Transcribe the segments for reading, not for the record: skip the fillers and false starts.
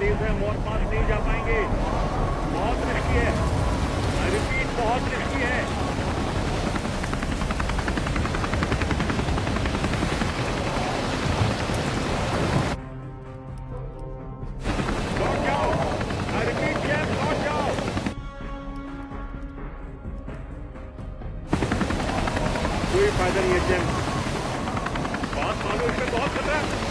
तेज है, बहुत पास नहीं जा पाएंगे। बहुत रिस्की है, आई रिपीट बहुत रिस्की है। लौट जाओ, आई रिपीट जेम्स लौट जाओ। कोई फायदा नहीं है जेम्स, बात मानो, इसमें बहुत खतरा है।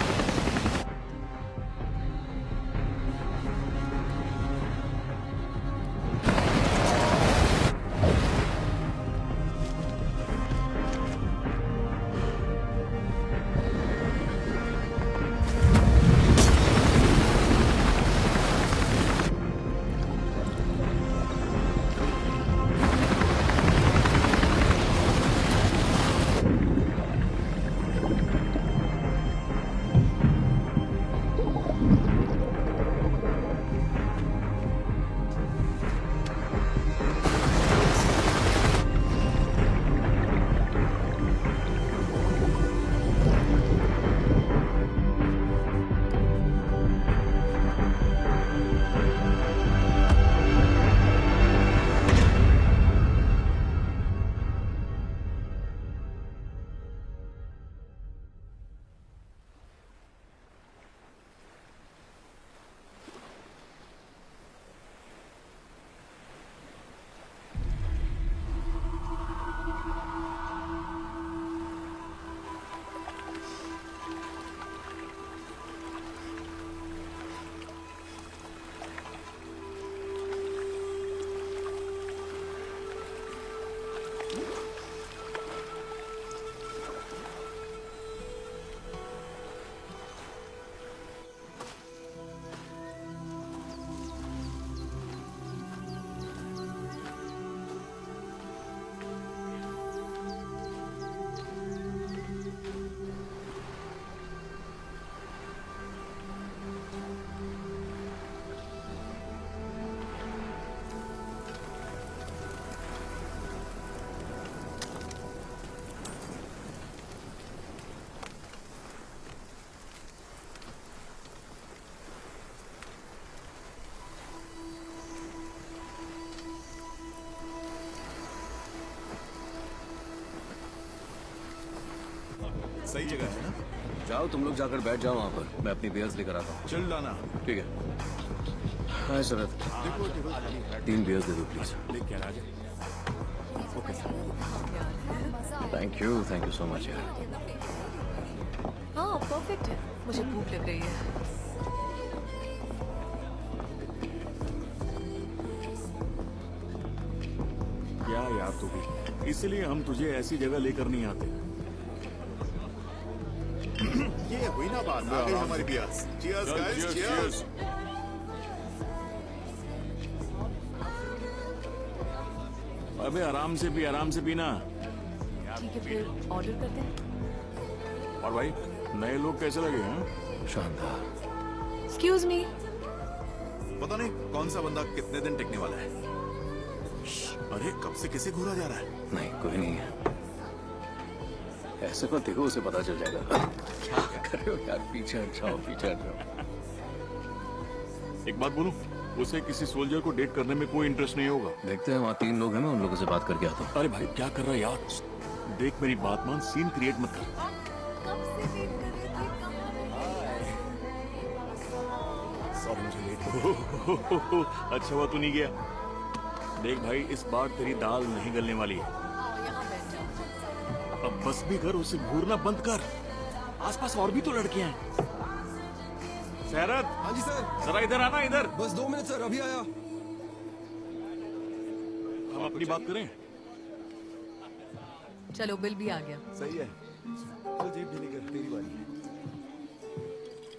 सही जगह है ना? जाओ तुम लोग जाकर बैठ जाओ वहाँ पर, मैं अपनी बियर्स लेकर आता हूँ। चल लाना। ठीक है। हाय शरद, 3 बियर्स दे दो प्लीज। लेके आ जा। Okay sir. Thank you so much यार। हाँ परफेक्ट है, मुझे भूख लग रही है। क्या यार तू भी, इसलिए हम तुझे ऐसी जगह लेकर नहीं आते। ये हुई ना बात, आ गई हमारी बियर्स। Cheers guys, cheers. अबे आराम से पीना। ठीक है फिर ऑर्डर करते हैं। और भाई नए लोग कैसे लगे हैं? शानदार। Excuse me. पता नहीं कौन सा बंदा कितने दिन टिकने वाला है। अरे कब से किसे घूरा जा रहा है? नहीं कोई नहीं है, ऐसे मत देखो, उसे पता चल जाएगा। क्या कर रहे हो यार, पीछे हट जाओ, पीछे हट जाओ। एक बात बोलूं, उसे किसी सोल्जर को डेट करने में कोई इंटरेस्ट नहीं होगा। देखते हैं, वहाँ 3 लोग हैं, मैं उन लोगों से बात करके आता हूँ। अरे भाई क्या कर रहा है यार, देख मेरी बात मान, सीन क्रिएट मत कर। सॉरी मुझे लेट। अच्छा हुआ तू नहीं गया। देख भाई इस बार तेरी दाल नहीं गलने वाली है। अब बस भी कर, उसे घूरना बंद कर। आसपास और भी तो लड़कियां हैं। शरद। हाँ जी सर। जरा इधर आना, इधर। बस 2 मिनट सर, अभी आया। हम अपनी बात करें। चलो बिल भी आ गया। सही है, चल जेब ढीली कर, तेरी बारी है।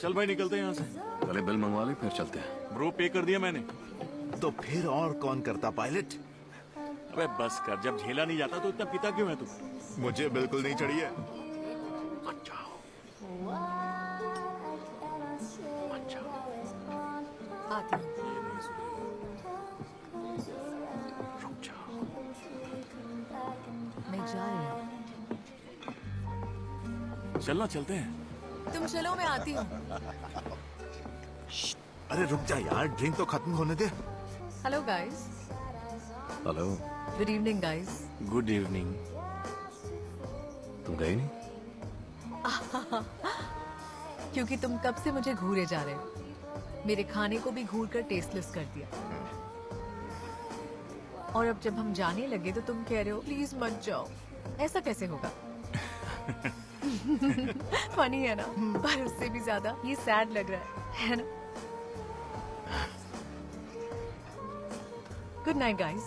चल भाई निकलते हैं यहाँ से। पहले बिल मंगवा ले फिर चलते हैं। ब्रो पे कर दिया मैंने। तो फिर और कौन करता पायलट? अबे बस कर, जब झेला नहीं जाता तो इतना पिता क्यों है तू? मुझे बिल्कुल नहीं चढ़ी है। आती हूँ। मैं जा रही हूँ। चलना, चलते हैं। तुम चलो, मैं आती हूँ। अरे रुक जा यार, ड्रिंक तो खत्म होने दे। Hello guys, hello, good evening guys. Good evening. तुम गई नहीं? क्योंकि तुम कब से मुझे घूरे जा रहे हो, मेरे खाने को भी घूर कर टेस्टलेस कर दिया। और अब जब हम जाने लगे तो तुम कह रहे हो प्लीज मत जाओ। ऐसा कैसे होगा? फनी है ना, पर उससे भी ज्यादा ये सैड लग रहा है ना? Good night guys.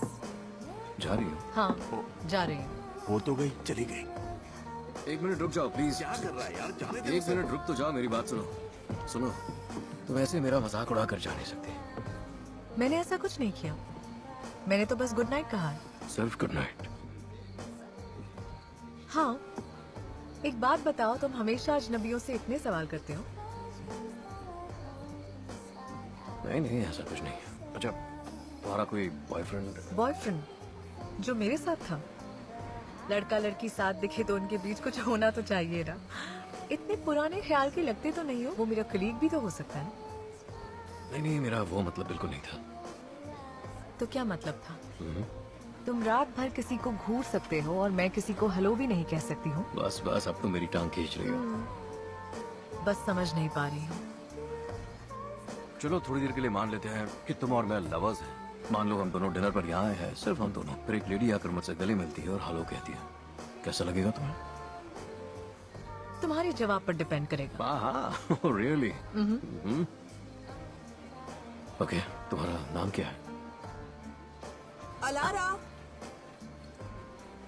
जा रही हो? हाँ, जा रही हूँ। हो तो गई, चली गई। 1 मिनट रुक जाओ प्लीज। क्या कर रहा है यार, जाने दे 1 उसे। मिनट रुक तो जाओ, मेरी बात सुनो। सुनो, तुम ऐसे मेरा मजाक उड़ा कर जा नहीं सकते। मैंने ऐसा कुछ नहीं किया, मैंने तो बस गुड नाइट कहा है। सिर्फ गुड नाइट। हाँ, एक बात बताओ, तुम हमेशा अजनबियों से इतने सवाल करते हो? नहीं नहीं, ऐसा कुछ नहीं है। अच्छा, तुम्हारा कोई बॉयफ्रेंड? बॉयफ्रेंड जो मेरे साथ था? लड़का लड़की साथ दिखे तो उनके बीच कुछ होना तो चाहिए ना। इतने पुराने ख्याल के लगते तो नहीं हो, वो मेरा कलीग भी तो हो सकता है। नहीं नहीं, मेरा वो मतलब बिल्कुल नहीं था। तो क्या मतलब था? तुम रात भर किसी को घूर सकते हो और मैं किसी को हेलो भी नहीं कह सकती हूँ। बस बस, अब तो मेरी टांग खींच रही हो। बस समझ नहीं पा रही हूँ। चलो थोड़ी देर के लिए मान लेते हैं कि तुम और मैं लवर्स हैं। मान लो हम दोनों डिनर पर यहाँ आए हैं, सिर्फ हम दोनों। फिर एक लेडी आकर मुझसे गले मिलती है और हेलो कहती है। कैसा लगेगा तुम्हें? तुम्हारे जवाब पर डिपेंड करेगा। हाँ, रियली? ओके, तुम्हारा नाम क्या है? अलारा,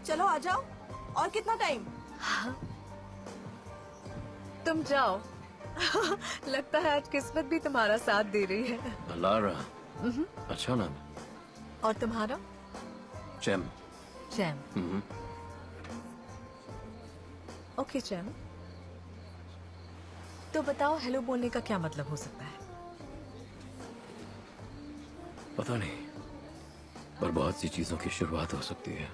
चलो आ जाओ। और कितना टाइम? तुम जाओ। लगता है आज किस्मत भी तुम्हारा साथ दे रही है। अलारा, अच्छा नाम है। और तुम्हारा? चैम। चैम। ओके चैम, तो बताओ हेलो बोलने का क्या मतलब हो सकता है? पता नहीं, पर बहुत सी चीजों की शुरुआत हो सकती है।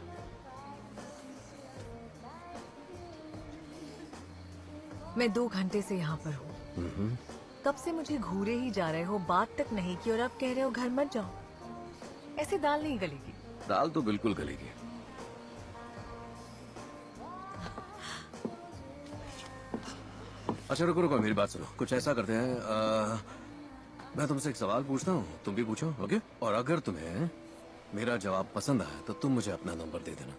मैं 2 घंटे से यहाँ पर हूँ। कब से मुझे घूरे ही जा रहे हो, बात तक नहीं की, और अब कह रहे हो घर मत जाओ। ऐसे दाल नहीं गलेगी। दाल तो बिल्कुल गलेगी। अच्छा रुको रुको, मेरी बात सुनो। कुछ ऐसा करते हैं, मैं तुमसे एक सवाल पूछता हूँ, तुम भी पूछो, ओके? और अगर तुम्हें मेरा जवाब पसंद आया तो तुम मुझे अपना नंबर दे देना।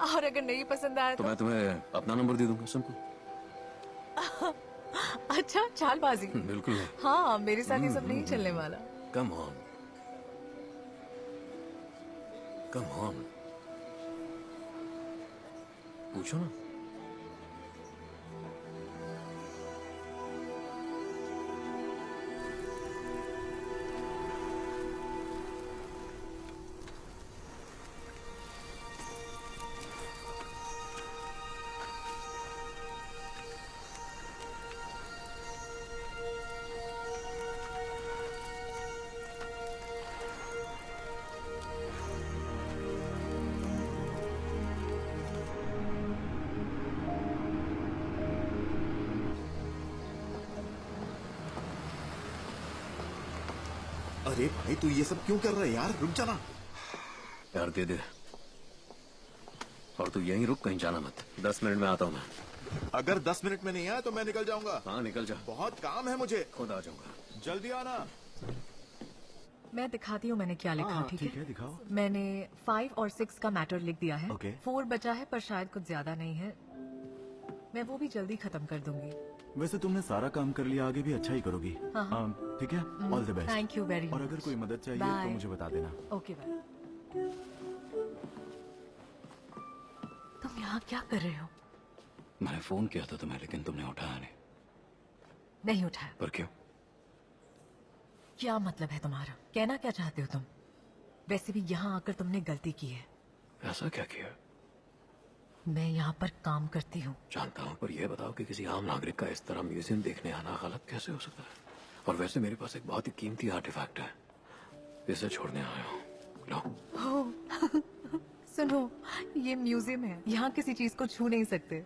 और अगर नहीं पसंद आया तो मैं तुम्हें अपना नंबर दे दूंगा। सिंपल। अच्छा, चालबाजी। बिल्कुल नहीं। हाँ, मेरे साथ ये सब नहीं चलने वाला। कम ऑन, कम ऑन, पूछो ना। अरे भाई तू ये सब क्यों कर रहा है यार, रुक जाना। यार दे दे। और तू यहीं रुक, कहीं जाना मत। 10 मिनट में आता हूँ मैं। अगर 10 मिनट में नहीं आया तो मैं निकल जाऊंगा। हाँ निकल जा, बहुत काम है मुझे। खुद आ जाऊंगा। जल्दी आना। मैं दिखाती हूँ मैंने क्या लिखा। ठीक है, दिखाओ। मैंने 5 और 6 का मैटर लिख दिया है। Okay. 4 बचा है, पर शायद कुछ ज्यादा नहीं है। मैं वो भी जल्दी खत्म कर दूंगी। वैसे तुमने सारा काम कर लिया, आगे भी अच्छा ही करोगी। ठीक है, all the best. Thank you very और मच। अगर कोई मदद चाहिए Bye. तो मुझे बता देना। Okay bye. तुम यहाँ क्या कर रहे हो? मैंने फोन किया था तुम्हें, लेकिन तुमने उठाया नहीं। नहीं उठाया? पर क्यों? क्या मतलब है तुम्हारा? कहना क्या चाहते हो तुम? वैसे भी यहाँ आकर तुमने गलती की है। ऐसा क्या किया? मैं यहाँ पर काम करती हूँ। जानता हूँ, पर यह बताओ कि किसी आम नागरिक का इस तरह म्यूजियम देखने आना गलत कैसे हो सकता है? और वैसे मेरे पास एक बहुत ही कीमती आर्टिफैक्ट है, इसे छोड़ने आया हूँ। लो। सुनो, ये म्यूजियम है, यहाँ किसी चीज को छू नहीं सकते।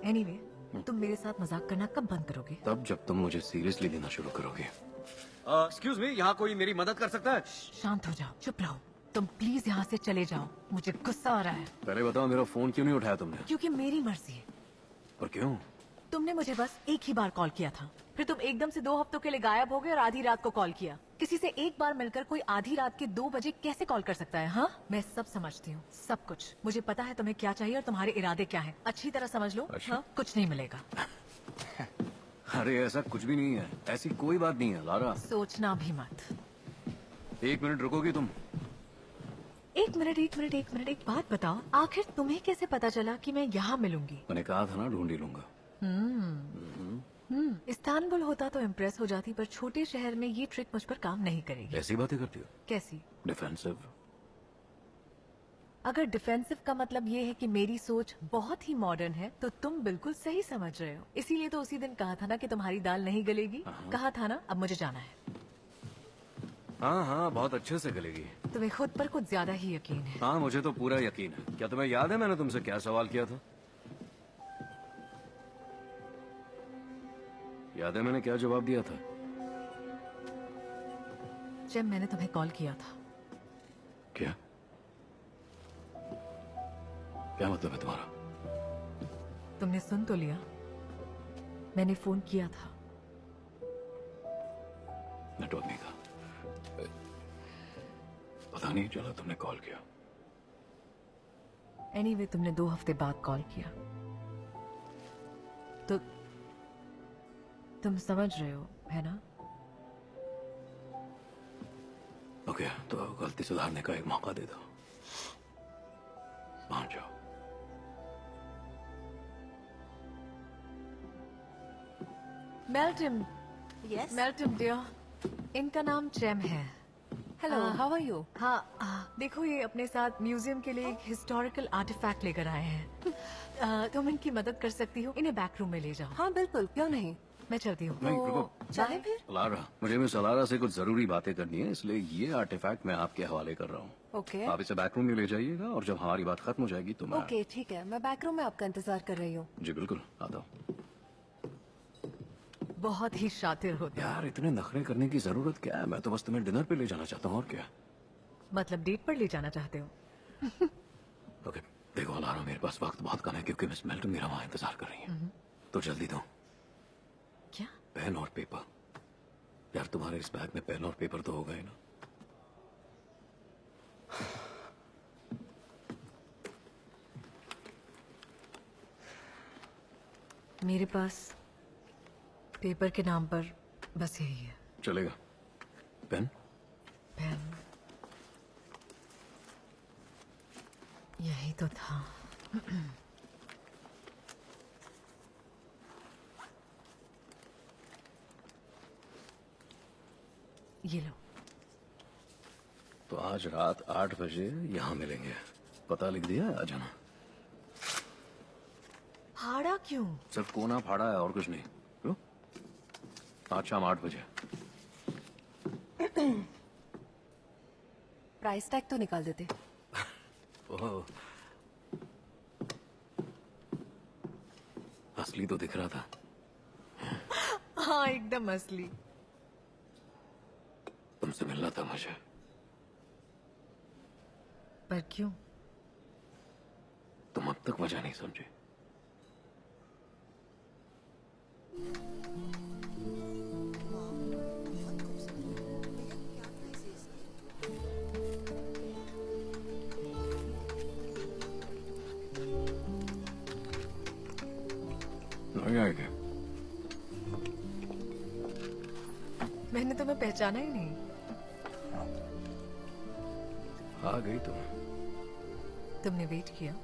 एनीवे, तुम मेरे साथ मजाक करना कब बंद करोगे? तब जब तुम मुझे सीरियसली लेना शुरू करोगे। एक्सक्यूज मी, यहाँ कोई मेरी मदद कर सकता है? शांत हो जाओ, चुप रहो। तुम प्लीज यहाँ से चले जाओ, मुझे गुस्सा आ रहा है। पहले बताओ मेरा फोन क्यों नहीं उठाया तुमने? क्योंकि मेरी मर्जी है। और क्यों? तुमने मुझे बस एक ही बार कॉल किया था, फिर तुम एकदम से 2 हफ्तों के लिए गायब हो गए और आधी रात को कॉल किया। किसी से एक बार मिलकर कोई आधी रात के 2 बजे कैसे कॉल कर सकता है? हाँ, मैं सब समझती हूँ, सब कुछ। मुझे पता है तुम्हें क्या चाहिए और तुम्हारे इरादे क्या हैं। अच्छी तरह समझ लो। अच्छा। हाँ, कुछ नहीं मिलेगा। अरे ऐसा कुछ भी नहीं है, ऐसी कोई बात नहीं है लारा। सोचना भी मत। 1 मिनट रुकोगी तुम? एक मिनट, एक बात बताओ, आखिर तुम्हें कैसे पता चला कि मैं यहाँ मिलूंगी? मैंने कहा था ना ढूंढ ही लूंगा। इस्तानबुल होता तो इम्प्रेस हो जाती, पर छोटे शहर में ये ट्रिक मुझ पर काम नहीं करेगी। ऐसी बातें करती हो? कैसी? डिफेंसिव। अगर डिफेंसिव का मतलब ये है कि मेरी सोच बहुत ही मॉडर्न है, तो तुम बिल्कुल सही समझ रहे हो। इसीलिए तो उसी दिन कहा था ना कि तुम्हारी दाल नहीं गलेगी। कहा था ना। अब मुझे जाना है। हाँ हाँ, बहुत अच्छे से गलेगी। तुम्हें खुद पर कुछ ज्यादा ही यकीन है। हाँ, मुझे तो पूरा यकीन है। क्या तुम्हें याद है मैंने तुमसे क्या सवाल किया था? याद है मैंने क्या जवाब दिया था? जब मैंने तुम्हें कॉल किया था। क्या? क्या मतलब है तुम्हारा? तुमने सुन तो लिया, मैंने फोन किया था। नेटवर्क नहीं था, पता नहीं चला तुमने कॉल किया। एनीवे, तुमने 2 हफ्ते बाद कॉल किया, तो तुम समझ रहे हो, है ना? ओके, तो गलती सुधारने का एक मौका दे दो। मान जाओ। मेल्टम, यस। मेल्टम डियर, इनका नाम चैम है। Hello, how are you? हाँ, देखो ये अपने साथ म्यूजियम के लिए एक हिस्टोरिकल आर्टिफैक्ट लेकर आए हैं। तुम इनकी मदद कर सकती हो, इन्हें बैक रूम में ले जाओ। हाँ बिल्कुल, क्यों नहीं। मैं चलती हूँ। नहीं, रुको। चलें फिर? लारा, मुझे मिस अलारा से कुछ जरूरी बातें करनी है, इसलिए ये आर्टिफैक्ट मैं आपके हवाले कर रहा हूँ। ओके आप इसे बैक रूम में ले जाइएगा और जब हमारी बात खत्म हो जाएगी तो मैं... ओके, ठीक है, मैं बैक रूम में आपका इंतजार कर रही हूँ। जी बिल्कुल, आता हूँ। बहुत ही शातिर होते हो। यार, इतने नखरे करने की जरूरत क्या है? मैं तो बस तुम्हें डिनर पे ले जाना चाहता हूँ, और क्या। मतलब डेट पर ले जाना चाहते हो? ओके, देखो अलारा, मेरे पास वक्त बहुत कम है क्योंकि मिस मेल्टन मेरा वहाँ इंतजार कर रही है। तो जल्दी दो। क्या? पेन और पेपर। यार, तुम्हारे इस बैग में पेन और पेपर तो होगा ही ना? मेरे पास पेपर के नाम पर बस यही है। चलेगा। पेन? पेन यही तो था। ये लो। तो आज रात 8 बजे यहाँ मिलेंगे। पता लिख दिया है? आ जाना। फाड़ा क्यों? सिर्फ कोना फाड़ा है और कुछ नहीं। क्यों? आज शाम 8 बजे। प्राइस टैग तो निकाल देते। ओह, असली तो दिख रहा था। हाँ, एकदम असली। तुमसे मिलना था मुझे। पर क्यों? तुम अब तक वजह नहीं समझे। नहीं आएगा। मैंने तुम्हें पहचाना ही नहीं। आ गई तुम। तुमने वेट किया?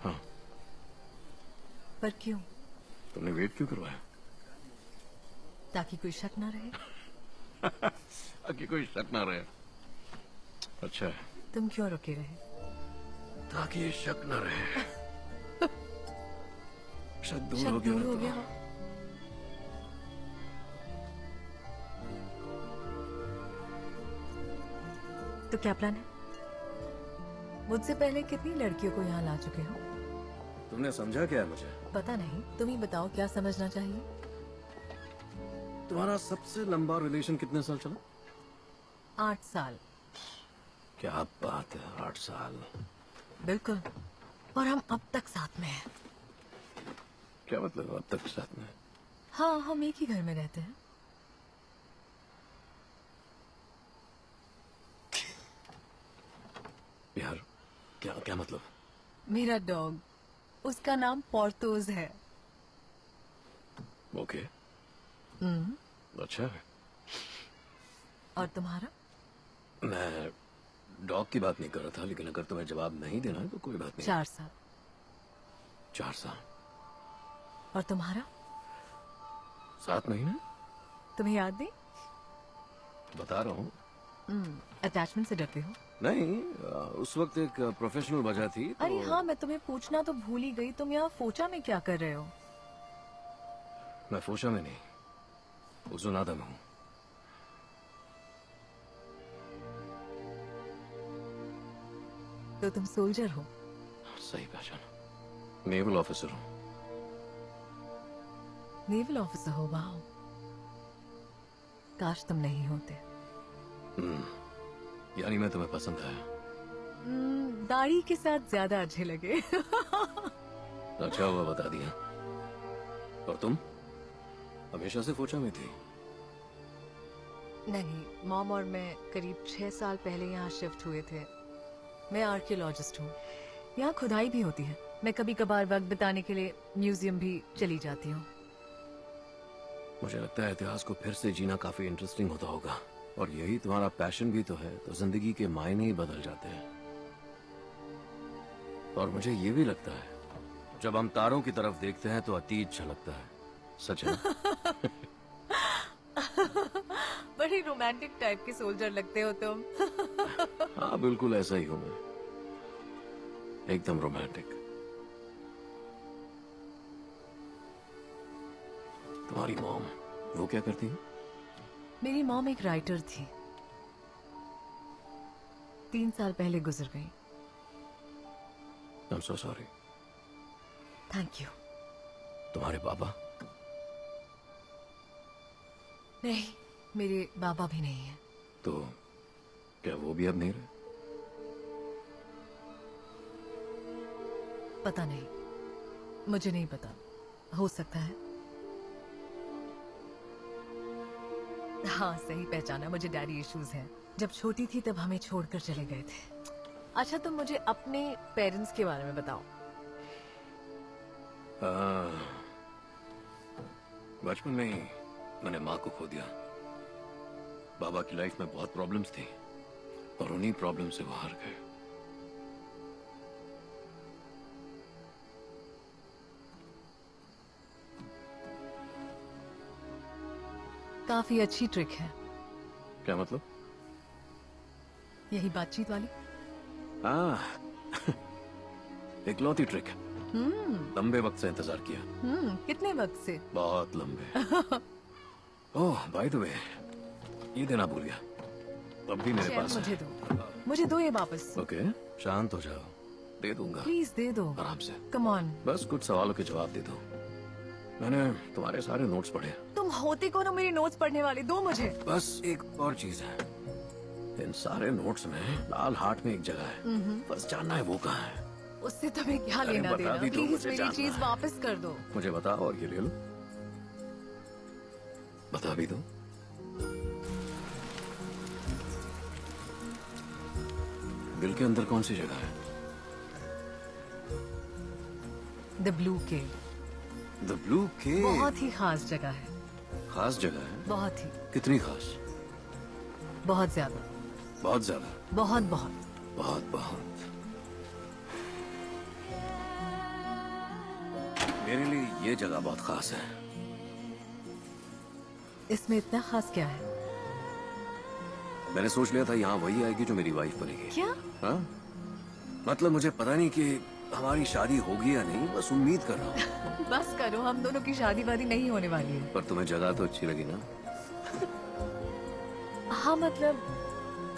हाँ। पर क्यों? तुमने वेट क्यों करवाया? ताकि कोई शक ना रहे। ताकि कोई शक ना रहे। अच्छा है। तुम क्यों रुके रहे? ताकि ये शक ना रहे। शक दूर शक हो गया दूर ना हो तो। गया। तो क्या प्लान है? मुझसे पहले कितनी लड़कियों को यहाँ ला चुके हो? तुमने समझा क्या है मुझे? पता नहीं, तुम ही बताओ क्या समझना चाहिए। तुम्हारा सबसे लंबा रिलेशन कितने साल चला? 8 साल। क्या बात है, 8 साल। बिल्कुल। और हम अब तक साथ में हैं। क्या मतलब अब तक साथ में? हाँ, हम एक ही घर में रहते हैं। यार क्या क्या मतलब? मेरा डॉग, उसका नाम पोर्थोस है। ओके, अच्छा है। और तुम्हारा? मैं डॉग की बात नहीं कर रहा था, लेकिन अगर तुम्हें जवाब नहीं देना है तो कोई बात नहीं। 4 साल। 4 साल। और तुम्हारा? 7 महीने। तुम्हें याद नहीं? बता रहा हूँ। अटैचमेंट से डरते हो? नहीं, उस वक्त एक प्रोफेशनल वजह थी तो... अरे हाँ, मैं तुम्हें पूछना तो भूल ही गई, तुम यहाँ फोचा में क्या कर रहे हो? मैं फोशा में नहीं, उजुनादा में हूँ। तो तुम सोल्जर हो? सही पहचाना, नेवल ऑफिसर हूँ। नेवल ऑफिसर हो? वाह, काश तुम नहीं होते। यानी मैं तुम्हें पसंद आया? दाढ़ी के साथ ज्यादा अच्छे लगे। अच्छा हुआ बता दिया। और तुम हमेशा से फोचा में थी? नहीं, मॉम और मैं करीब 6 साल पहले यहाँ शिफ्ट हुए थे। मैं आर्कियोलॉजिस्ट हूँ। यहाँ खुदाई भी होती है। मैं कभी कभार वक्त बिताने के लिए म्यूजियम भी चली जाती हूँ। मुझे लगता है इतिहास को फिर से जीना काफी इंटरेस्टिंग होता होगा, और यही तुम्हारा पैशन भी तो है, तो जिंदगी के मायने ही बदल जाते हैं। और मुझे ये भी लगता है जब हम तारों की तरफ देखते हैं तो अतीत झलकता है। सच है ना? बड़ी रोमांटिक टाइप के सोल्जर लगते हो तुम। हाँ बिल्कुल ऐसा ही हूं मैं, एकदम रोमांटिक। तुम्हारी मॉम वो क्या करती है? मेरी मॉम एक राइटर थी, 3 साल पहले गुजर गई। I'm so sorry। Thank you. तुम्हारे बाबा? नहीं, मेरे बाबा भी नहीं है। तो क्या वो भी अब नहीं रहे? पता नहीं, मुझे नहीं पता, हो सकता है। हाँ सही पहचाना, मुझे डैडी इश्यूज हैं। जब छोटी थी तब हमें छोड़कर चले गए थे। अच्छा तुम मुझे अपने पेरेंट्स के बारे में बताओ। बचपन में ही मैंने माँ को खो दिया। बाबा की लाइफ में बहुत प्रॉब्लम्स थी और उन्हीं प्रॉब्लम से वो हार गए। काफी अच्छी ट्रिक है। क्या मतलब? यही बातचीत वाली? हाँ इकलौती ट्रिक। लंबे वक्त से इंतजार किया। कितने वक्त से? बहुत लंबे। ओह बाय द वे, ये देना भूल गया। अब भी मेरे चैन पास मुझे है। दो, मुझे दो ये वापस। ओके शांत हो जाओ, दे दूंगा। प्लीज दे दो, आराम से, कम ऑन। बस कुछ सवालों के जवाब दे दो। मैंने तुम्हारे सारे नोट्स पढ़े। तुम होते कौन हो मेरी नोट्स पढ़ने वाले? दो मुझे। बस एक और चीज है, इन सारे नोट्स में लाल हार्ट में एक जगह है, बस जानना है वो कहाँ है। उससे तुम्हें क्या अरे लेना बता देना? भी दो, प्लीज मुझे मेरी जानना चीज है। वापस कर दो। मुझे बताओ और ये ले लो। बता भी दो। दिल के अंदर कौन सी जगह है? The blue cave. The blue cave. बहुत ही खास जगह है। खास जगह है? बहुत ही, कितनी खास? बहुत ज्यादा। बहुत ज्यादा? बहुत बहुत। बहुत बहुत। मेरे लिए ये जगह बहुत खास है। इसमें इतना खास क्या है? मैंने सोच लिया था यहाँ वही आएगी जो मेरी वाइफ बनेगी। क्या? हाँ? मतलब मुझे पता नहीं कि हमारी शादी होगी या नहीं, बस उम्मीद कर रहा हूँ। बस करो, हम दोनों की शादी वादी नहीं होने वाली है। पर तुम्हें जगह तो अच्छी लगी ना? हाँ मतलब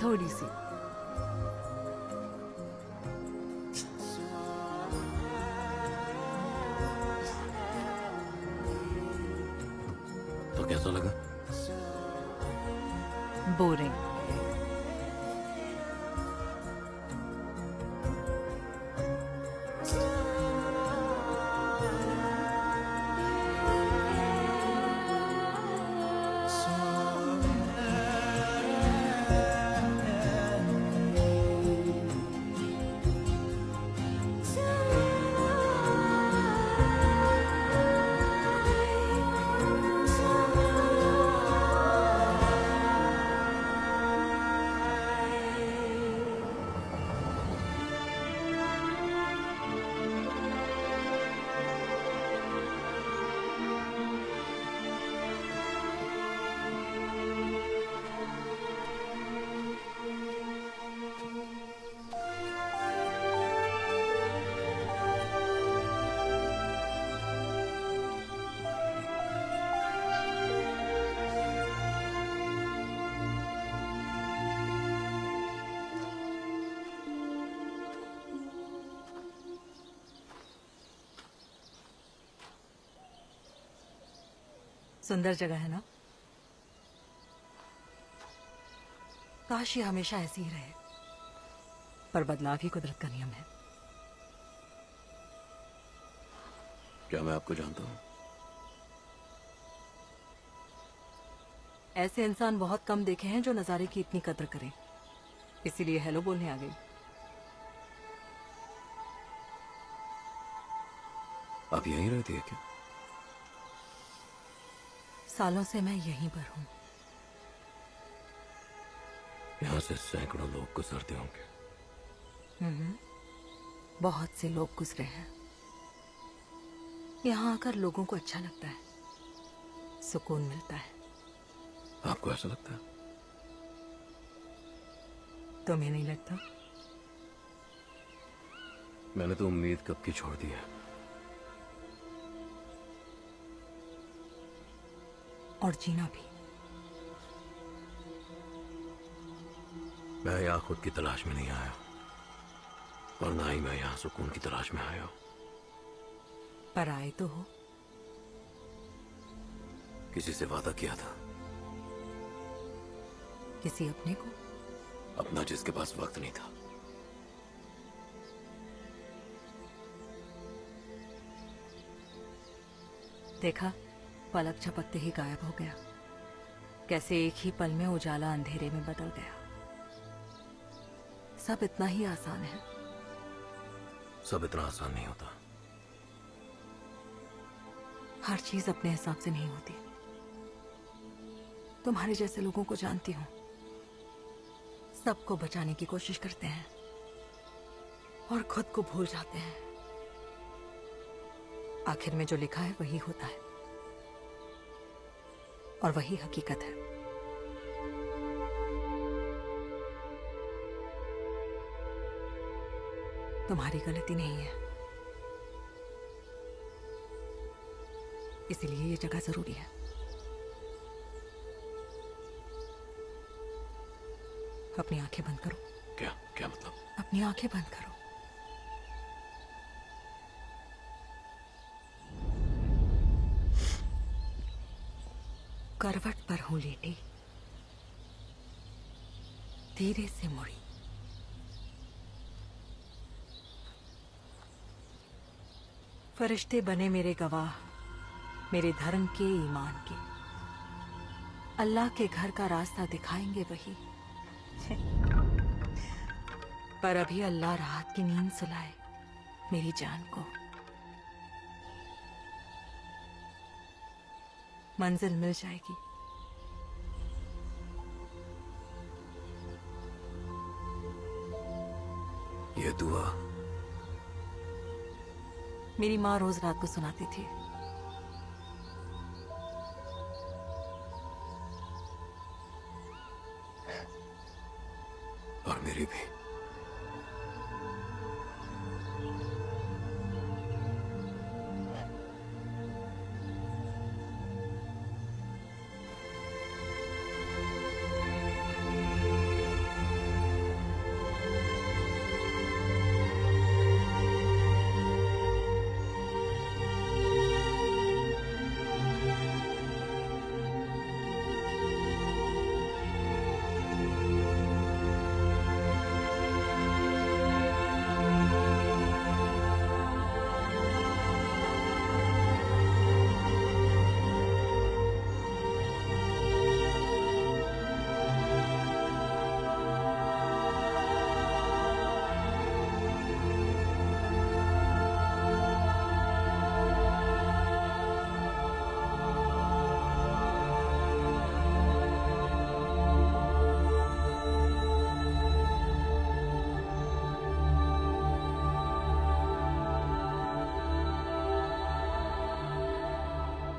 थोड़ी सी। तो कैसा लगा? बोरिंग। सुंदर जगह है ना? काश ये हमेशा ऐसी ही रहे, पर बदलाव ही कुदरत का नियम है। क्या मैं आपको जानता हूँ? ऐसे इंसान बहुत कम देखे हैं जो नजारे की इतनी कद्र करें, इसीलिए हेलो बोलने आ गई। आप यहीं रहती है क्या? सालों से मैं यहीं पर हूँ। यहाँ से सैकड़ों लोग गुजरते होंगे। बहुत से लोग गुजरे हैं। यहाँ आकर लोगों को अच्छा लगता है, सुकून मिलता है। आपको ऐसा लगता है? तुम्हें नहीं लगता? मैंने तो उम्मीद कब की छोड़ दी है। और जीना भी। मैं यहाँ खुद की तलाश में नहीं आया, और ना ही मैं यहाँ सुकून की तलाश में आया हूँ। पर आए तो हो। किसी से वादा किया था, किसी अपने को? अपना जिसके पास वक्त नहीं था। देखा, पलक झपकते ही गायब हो गया। कैसे एक ही पल में उजाला अंधेरे में बदल गया। सब इतना ही आसान है। सब इतना आसान नहीं होता। हर चीज अपने हिसाब से नहीं होती। तुम्हारे जैसे लोगों को जानती हूँ, सबको बचाने की कोशिश करते हैं और खुद को भूल जाते हैं। आखिर में जो लिखा है वही होता है, और वही हकीकत है। तुम्हारी गलती नहीं है, इसीलिए ये जगह जरूरी है। अपनी आंखें बंद करो। क्या क्या मतलब? अपनी आंखें बंद करो। करवट पर हूं लेटी, धीरे से मुड़ी। फरिश्ते बने मेरे गवाह, मेरे धर्म के, ईमान के। अल्लाह के घर का रास्ता दिखाएंगे वही। पर अभी अल्लाह राहत की नींद सुलाए मेरी जान को। मंजिल मिल जाएगी। ये दुआ मेरी माँ रोज रात को सुनाती थी। और मेरी भी।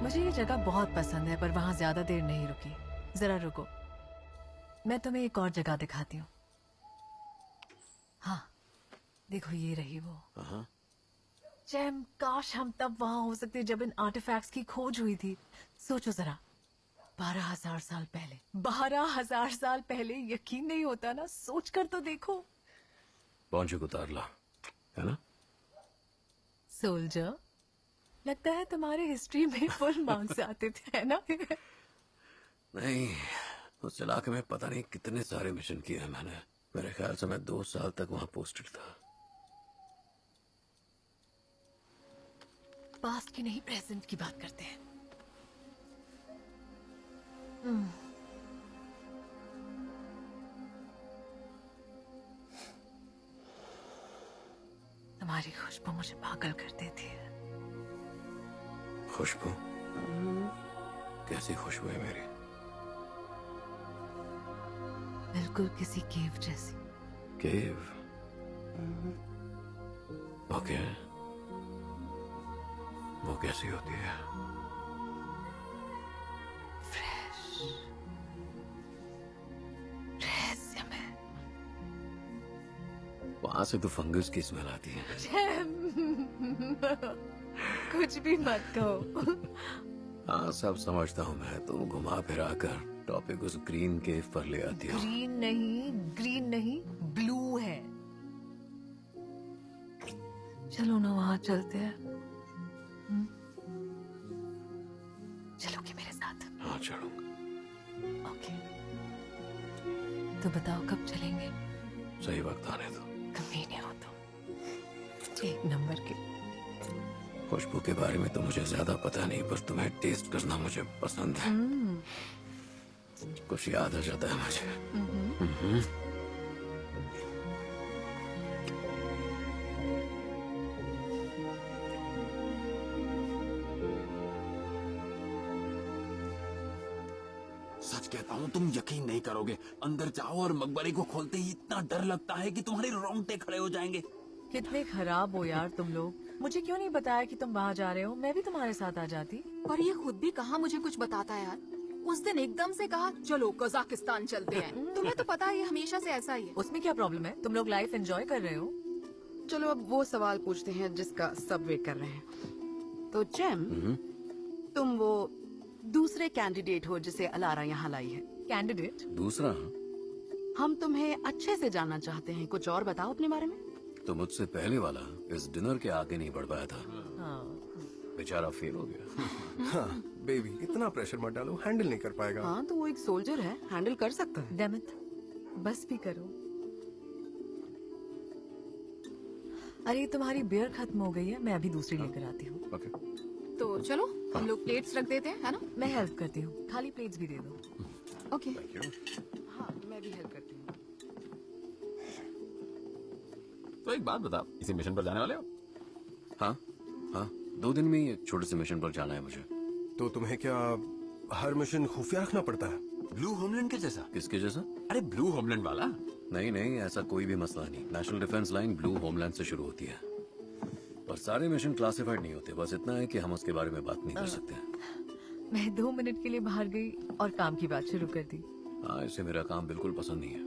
मुझे ये जगह बहुत पसंद है, पर वहां ज्यादा देर नहीं रुकी। जरा रुको, मैं तुम्हें एक और जगह दिखाती हूँ। हाँ, देखो ये रही वो। जैम, काश हम तब वहां हो सकते जब इन आर्टिफैक्ट्स की खोज हुई थी। सोचो जरा, 12,000 साल पहले, 12,000 साल पहले। यकीन नहीं होता ना, सोच कर तो देखो। पहुंचे को उतार ला, है ना? सोल्जर, लगता है तुम्हारे हिस्ट्री में फुल मार्क्स आते थे, है ना? नहीं, उस इलाके में पता नहीं कितने सारे मिशन किए हैं मैंने। मेरे ख्याल से मैं 2 साल तक वहां पोस्टेड था। पास्ट की नहीं, प्रेजेंट की बात करते हैं। तुम्हारी खुशबू मुझे पागल कर देती है। खुशबू? कैसी खुशबू है मेरी? बिल्कुल किसी केव जैसी। केव? ओके, वो कैसी होती है? फ्रेश, रहस्यमय। वहां से तो फंगस की स्मेल आती है। कुछ भी मत कहो। हाँ, सब समझता हूँ मैं। तुम घुमा फिरा कर टॉपिक उस ग्रीन केव पर ले आती हो। ग्रीन नहीं, ब्लू है। चलो ना, वहां चलते हैं। चलोगे मेरे साथ? हाँ, चलूंगा। ओके, तो बताओ कब चलेंगे? सही वक्त आने दो। कमीने हो तुम, एक नंबर के। खुशबू के बारे में तो मुझे ज्यादा पता नहीं, पर तुम्हें टेस्ट करना मुझे पसंद है। कुछ याद आ जाता है मुझे। सच कहता हूँ, तुम यकीन नहीं करोगे। अंदर जाओ और मकबरे को खोलते ही इतना डर लगता है कि तुम्हारे रोंगटे खड़े हो जाएंगे। कितने खराब हो यार तुम लोग। मुझे क्यों नहीं बताया कि तुम वहाँ जा रहे हो? मैं भी तुम्हारे साथ आ जाती। पर ये खुद भी कहाँ मुझे कुछ बताता है यार। उस दिन एकदम से कहा चलो कजाकिस्तान चलते हैं। तुम्हें तो पता है ये हमेशा से ऐसा ही है। उसमें क्या प्रॉब्लम है? तुम लोग लाइफ एंजॉय कर रहे हो। चलो अब वो सवाल पूछते हैं जिसका सब वेट कर रहे हैं। तो जैम, तुम वो दूसरे कैंडिडेट हो जिसे अलारा यहाँ लाई है। कैंडिडेट? दूसरा? हम तुम्हें अच्छे से जानना चाहते हैं, कुछ और बताओ अपने बारे में। तो मुझसे पहले वाला इस डिनर के आगे नहीं बढ़ पाया था। बेचारा फेल हो गया। हाँ, बेबी इतना प्रेशर मत डालो, हैंडल नहीं कर पाएगा। हाँ, तो वो एक सोल्जर है, हैंडल कर सकता है। डेमिट, बस भी करो। अरे तुम्हारी बियर खत्म हो गई है, मैं अभी दूसरी लेकर आती हूँ। ओके। तो चलो हम लोग प्लेट्स रख देते हैं, है ना? मैं हेल्प करती हूँ, खाली प्लेट्स भी दे दो। ओके। हाँ, मैं भी हेल्प करती हूँ। तो एक बात बताओ, इसी मिशन पर जाने वाले हो? हाँ हाँ, 2 दिन में ही एक छोटे से मिशन पर जाना है मुझे। तो तुम्हें क्या हर मिशन खुफिया रखना पड़ता है? ब्लू होमलैंड के जैसा? किसके जैसा? अरे ब्लू होमलैंड वाला। नहीं नहीं, ऐसा कोई भी मसला नहीं। National defence line blue homeland से शुरू होती है, पर सारे मिशन क्लासिफाइड नहीं होते। बस इतना है कि हम उसके बारे में बात नहीं कर सकते। मैं 2 मिनट के लिए बाहर गई और काम की बात शुरू कर दी। हाँ, इसे मेरा काम बिल्कुल पसंद नहीं है।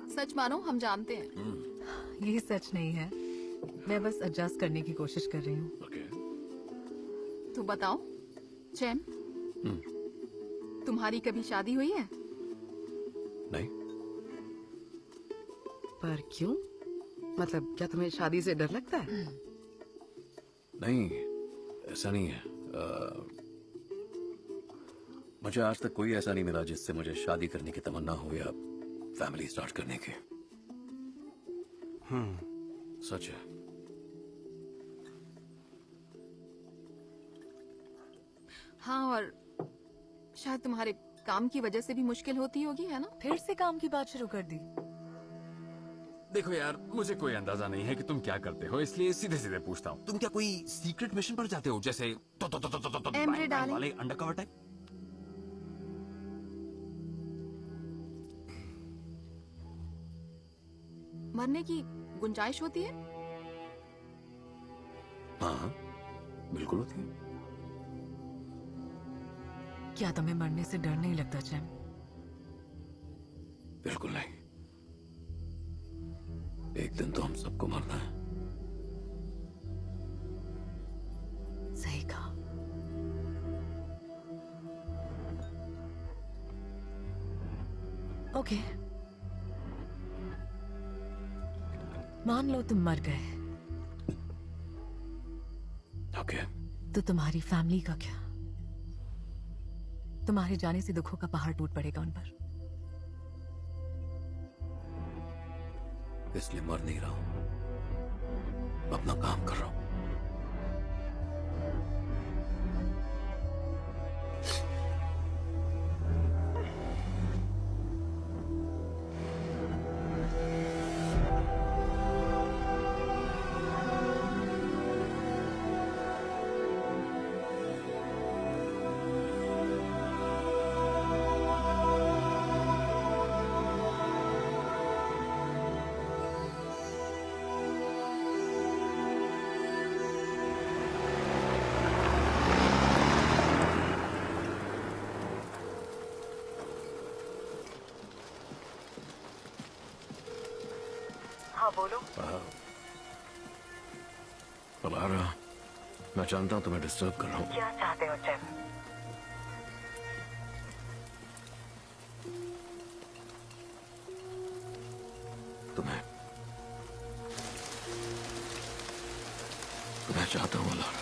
सच मानो हम जानते हैं। ये सच नहीं है, मैं बस एडजस्ट करने की कोशिश कर रही हूँ। ओके। तो बताओ जैम, तुम्हारी कभी शादी हुई है? नहीं। पर क्यों? मतलब क्या तुम्हें शादी से डर लगता है? नहीं, ऐसा नहीं है। मुझे आज तक कोई ऐसा नहीं मिला जिससे मुझे शादी करने की तमन्ना हो या फैमिली स्टार्ट करने की। सच है। हाँ, और शायद तुम्हारे काम की वजह से भी मुश्किल होती होगी, है ना? फिर से काम की बात शुरू कर दी। देखो यार, मुझे कोई अंदाजा नहीं है कि तुम क्या करते हो, इसलिए सीधे सीधे पूछता हूँ। तुम क्या कोई सीक्रेट मिशन पर जाते हो, जैसे एमरे डार्लिंग वाले अंडरकवर टाइप? मरने की गुंजाइश होती है? हाँ, बिल्कुल होती है। क्या तुम्हें मरने से डर नहीं लगता चैम? बिल्कुल नहीं। एक दिन तो हम सबको मरना है। सही कहा। ओके, मान लो तुम मर गए, ओके। तो तुम्हारी फैमिली का क्या? तुम्हारे जाने से दुखों का पहाड़ टूट पड़ेगा उन पर। इसलिए मर नहीं रहा हूं, अपना काम कर रहा हूं। हाँ बोलो। अलारा, मैं जानता हूं तुम्हें डिस्टर्ब कर रहा हूं। क्या चाहते हो चैम? तुम्हें चाहता हूं अलारा।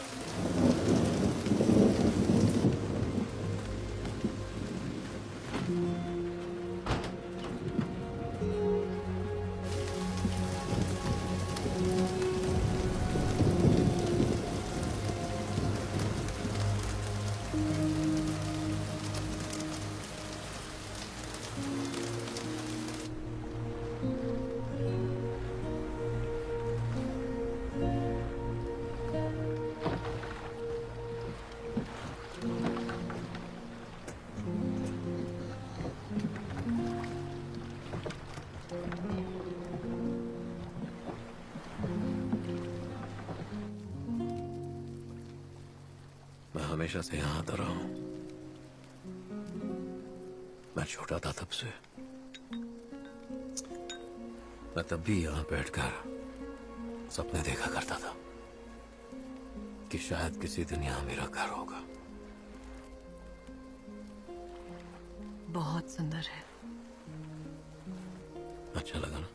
हमेशा से यहां आता रहा हूं। मैं छोटा था तब से। मैं तब भी यहां बैठकर सपने देखा करता था कि शायद किसी दिन यहां मेरा घर होगा। बहुत सुंदर है। अच्छा लगा ना?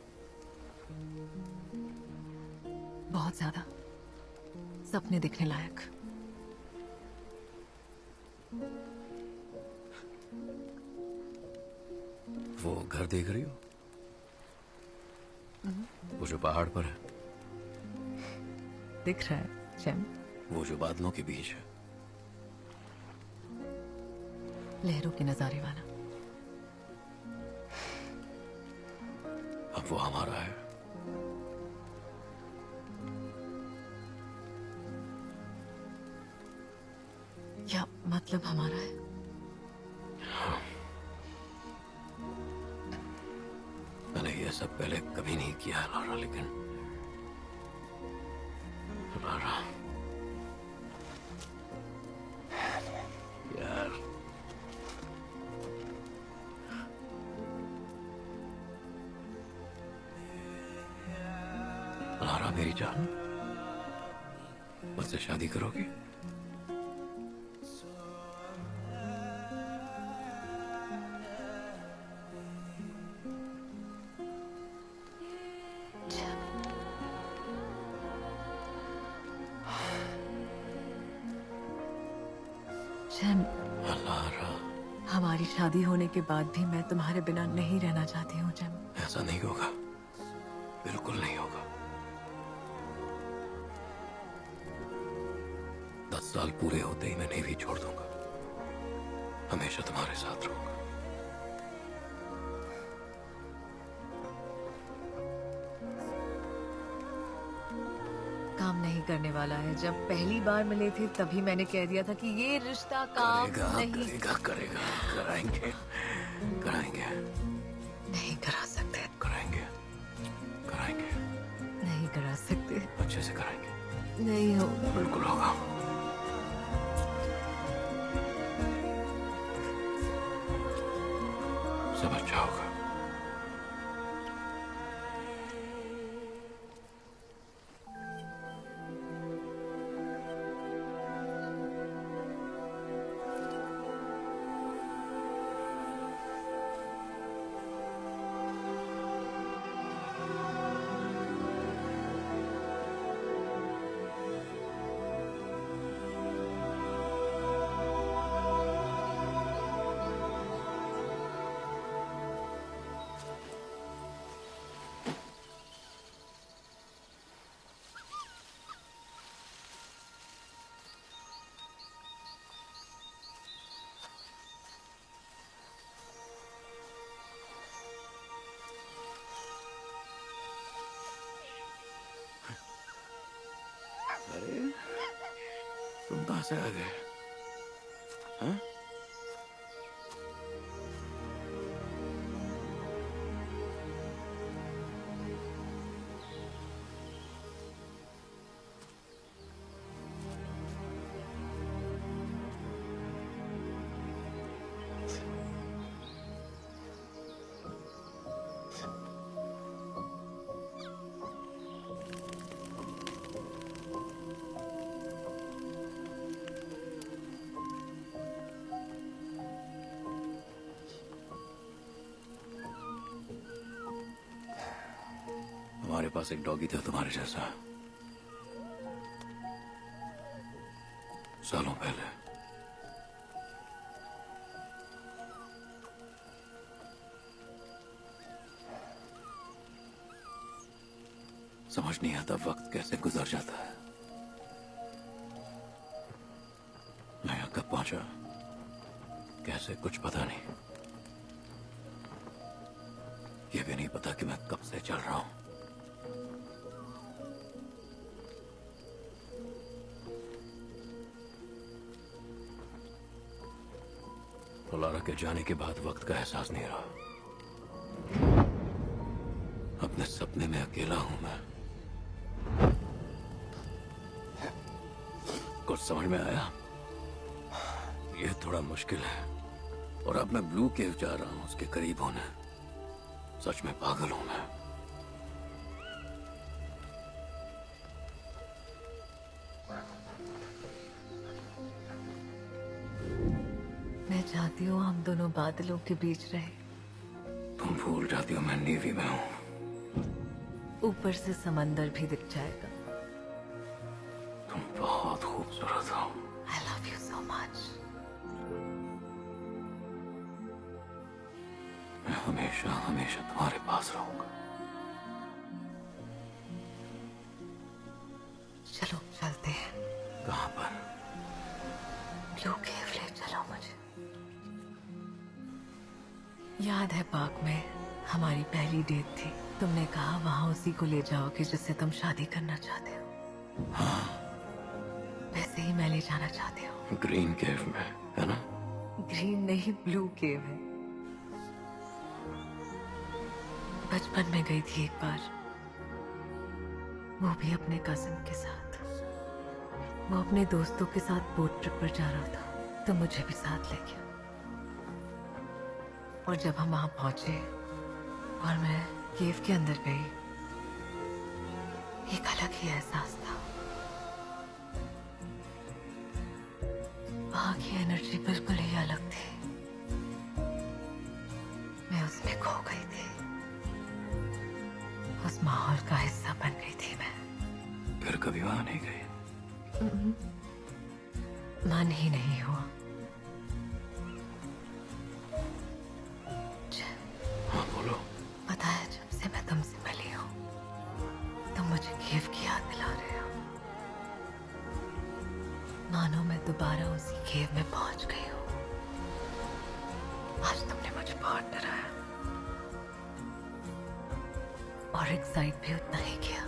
बहुत ज्यादा। सपने देखने लायक। वो घर देख रही हो? वो जो पहाड़ पर है? दिख रहा है चैम। वो जो बादलों के बीच है? लहरों के नजारे वाला। अब वो हमारा है। क्या मतलब हमारा है? मैंने ये सब पहले कभी नहीं किया है लारा, लेकिन लारा यार, लारा मेरी जान, मुझसे शादी करोगी? हमारी शादी होने के बाद भी मैं तुम्हारे बिना नहीं रहना चाहती हूँ जैम। ऐसा नहीं होगा, बिल्कुल नहीं होगा। 10 साल पूरे होते ही मैं नेवी छोड़ दूंगा। हमेशा तुम्हारे साथ रहूंगा। काम नहीं करने वाला है। जब पहली बार मिले थे तभी मैंने कह दिया था कि ये रिश्ता काम नहीं करेगा। कराएंगे, कराएंगे। नहीं करा सकते। कराएंगे, कराएंगे। नहीं करा सकते। अच्छे से कराएंगे। नहीं हो। बिल्कुल होगा। तुम कहां से आ गए? हाँ? हमारे पास एक डॉगी था तुम्हारे जैसा, सालों पहले। समझ नहीं आता वक्त कैसे गुजर जाता है। मैं यहां कब पहुंचा कैसे कुछ पता नहीं। ये भी नहीं पता कि मैं कब से चल रहा हूं। लारा के जाने के बाद वक्त का एहसास नहीं रहा। अपने सपने में अकेला हूं मैं। कुछ समझ में आया? ये थोड़ा मुश्किल है। और अब मैं ब्लू केव जा रहा हूं उसके करीब होने। सच में पागल हूं मैं। मैं चाहती हूँ हम दोनों बादलों के बीच रहे। तुम भूल जाती हो मैं नेवी में हूँ। ऊपर से समंदर भी दिख जाएगा। तुम बहुत खूबसूरत हो। I love you so much. मैं हमेशा हमेशा तुम्हारे पास रहूंगा। चलो चलते हैं। कहाँ पर? ब्लू केव ले चलो मुझे। याद है पार्क में हमारी पहली डेट थी। तुमने कहा वहां उसी को ले जाओगे जिससे तुम शादी करना चाहते हो। हाँ। वैसे ही मैं ले जाना चाहती हूँ। ग्रीन केव में है ना? ग्रीन नहीं ब्लू केव है। बचपन में गई थी एक बार, वो भी अपने कजिन के साथ। वो अपने दोस्तों के साथ बोट ट्रिप पर जा रहा था तो मुझे भी साथ ले गया। और जब हम वहां पहुंचे और मैं केव के अंदर गई, एक अलग ही एहसास था। वहां की एनर्जी बिल्कुल ही अलग थी। मैं उसमें खो गई थी। उस माहौल का हिस्सा बन गई थी मैं। फिर कभी वहां नहीं गई? मन ही नहीं हुआ। हाँ बोलो। पता है जब से मैं तुमसे मिली हूँ तुम मुझे केव की याद दिला रहे हो। मानो मैं दोबारा उसी केव में पहुंच गई हूँ। आज तुमने मुझे बहुत डराया और एक्साइट भी उतना ही किया।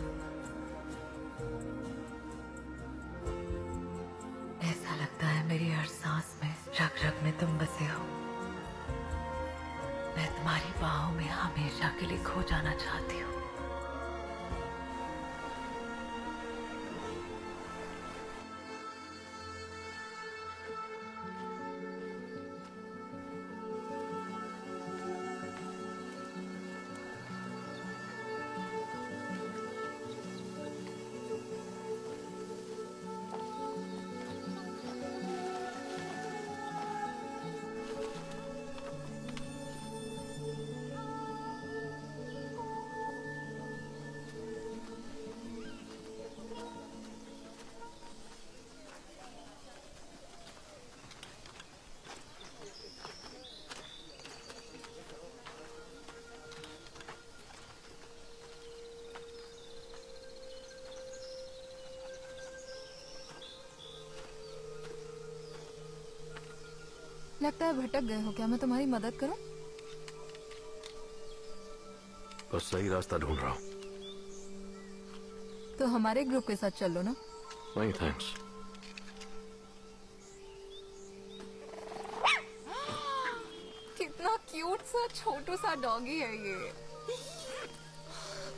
ऐसा लगता है मेरी हर सांस में रग रग में तुम बसे हो। मैं तुम्हारी बाहों में हमेशा के लिए खो जाना चाहती हूँ। लगता है भटक गए हो क्या? मैं तुम्हारी मदद करूं? बस सही रास्ता ढूंढ रहा हूँ। तो हमारे ग्रुप के साथ चल लो ना। नहीं थैंक्स। सा छोटू सा डॉगी है ये।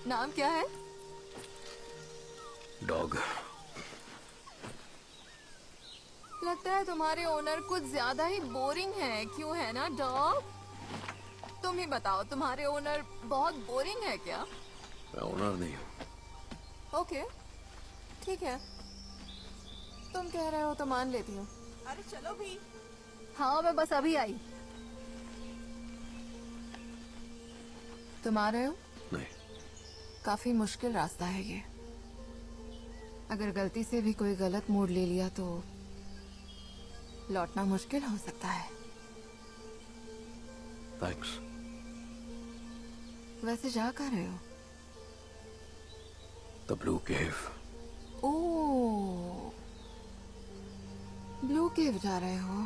नाम क्या है? डॉग। लगता है तुम्हारे ओनर कुछ ज्यादा ही बोरिंग है, क्यों है ना डॉग? तुम ही बताओ, तुम्हारे ओनर बहुत बोरिंग है क्या? मैं ओनर नहीं हूँ। ओके, ठीक है, तुम कह रहे हो तो मान लेती हूँ। अरे चलो भी। हाँ, मैं बस अभी आई। तुम आ रहे हो? नहीं। काफी मुश्किल रास्ता है ये। अगर गलती से भी कोई गलत मोड़ ले लिया तो लौटना मुश्किल हो सकता है। थैंक्स। वैसे जा कहाँ रहे हो? The blue cave. Oh, blue cave जा रहे हो?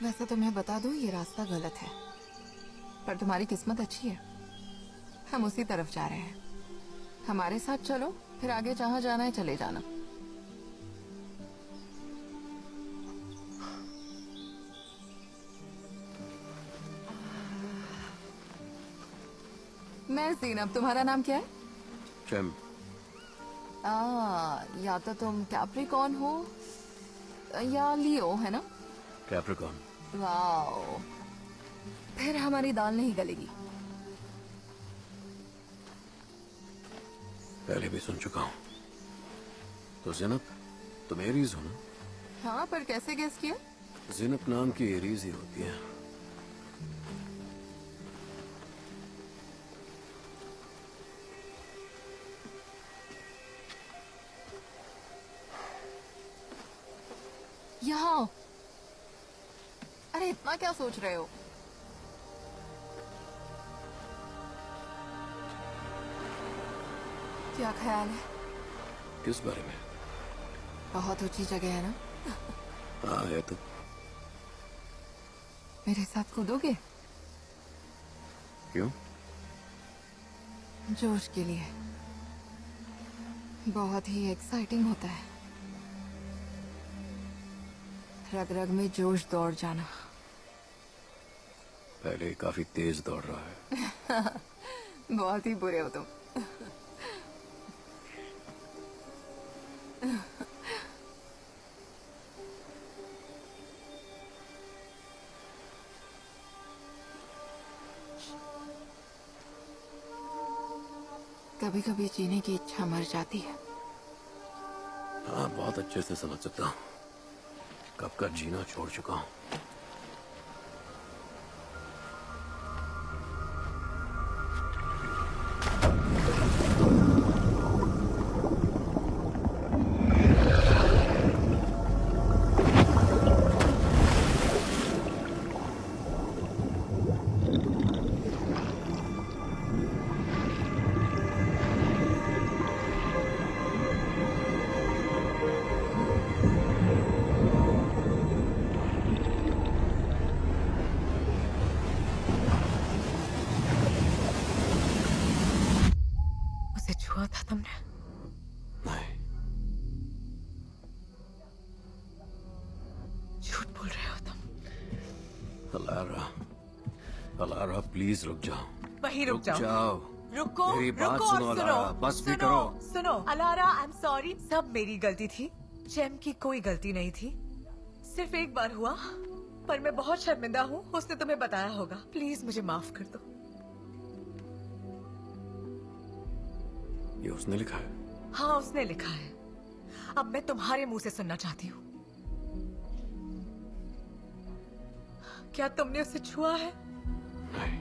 वैसे तो मैं बता दूं, ये रास्ता गलत है, पर तुम्हारी किस्मत अच्छी है, हम उसी तरफ जा रहे हैं। हमारे साथ चलो, फिर आगे जहां जाना है चले जाना। मैं ज़ीनब, तुम्हारा नाम क्या है? चैम। या तो तुम कैप्रिकॉर्न हो या लियो, है ना? कैप्रिकॉर्न। वाओ, फिर हमारी दाल नहीं गलेगी। पहले भी सुन चुका हूँ। तो ज़ीनब, तुम एरीज हो ना? हाँ, पर कैसे गेस किया? ज़ीनब नाम की एरीज ही होती है। यहाँ आओ। अरे इतना क्या सोच रहे हो? क्या ख्याल है? किस बारे में? बहुत ऊंची जगह है ना? हाँ है तो। मेरे साथ कूदोगे? क्यों? जोश के लिए। बहुत ही एक्साइटिंग होता है। रग रग में जोश दौड़ जाना। पहले ही काफी तेज दौड़ रहा है। बहुत ही बुरे हो तुम। कभी कभी जीने की इच्छा मर जाती है। हाँ, बहुत अच्छे से समझ सकता हूँ। कब का जीना छोड़ चुका हूँ। छुआ था तुमने? नहीं। झूठ बोल रहे हो तुम। अलारा प्लीज रुक जाओ। वहीं रुक जाओ। रुको, मेरी बात रुको सुनो और अलारा, बस भी करो। सुनो अलारा, आई एम सॉरी, सब मेरी गलती थी। चैम की कोई गलती नहीं थी। सिर्फ एक बार हुआ, पर मैं बहुत शर्मिंदा हूँ। उसने तुम्हें बताया होगा। प्लीज मुझे माफ कर दो। ये उसने लिखा है? हाँ, उसने लिखा है। अब मैं तुम्हारे मुंह से सुनना चाहती हूँ। क्या तुमने उसे छुआ है? नहीं।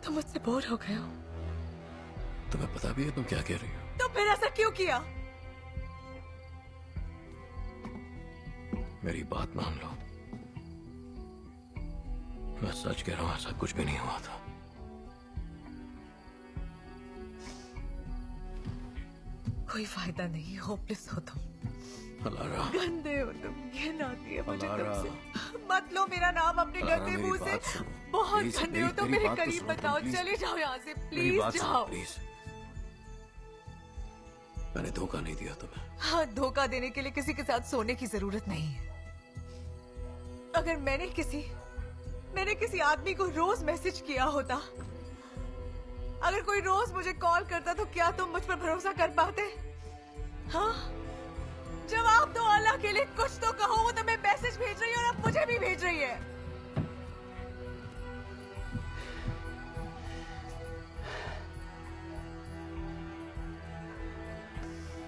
तुम मुझसे बोर हो गए हो? तुम्हें पता भी है तुम क्या कह रही हो? तो फिर ऐसा क्यों किया? मेरी बात मान लो, मैं सच कह रहा हूं, ऐसा कुछ भी नहीं हुआ था। कोई फायदा नहीं, होपलेस हो तुम। अलारा, गंदे हो तुम, घिन आती है मुझे अलारा। तुमसे। मत लो मेरा नाम अपने अलारा, गंदे मेरी मुंह से। बात सुनो। बहुत प्लीज, गंदे हो तुम, मेरी मेरे बात तो करीब सुनो तुम, बताओ। प्लीज। चले जाओ यहाँ से, मेरी प्लीज बात सुनो, जाओ। प्लीज। मैंने धोखा नहीं दिया तुम्हें। हाँ, धोखा देने के लिए किसी के साथ सोने की जरूरत नहीं है। अगर मैंने किसी आदमी को रोज मैसेज किया होता, अगर कोई रोज मुझे कॉल करता, तो क्या तुम मुझ पर भरोसा कर पाते? हाँ, जवाब दो अल्लाह के लिए, कुछ तो कहो। वो तुम्हें मैसेज भेज रही है और अब मुझे भी भेज रही है।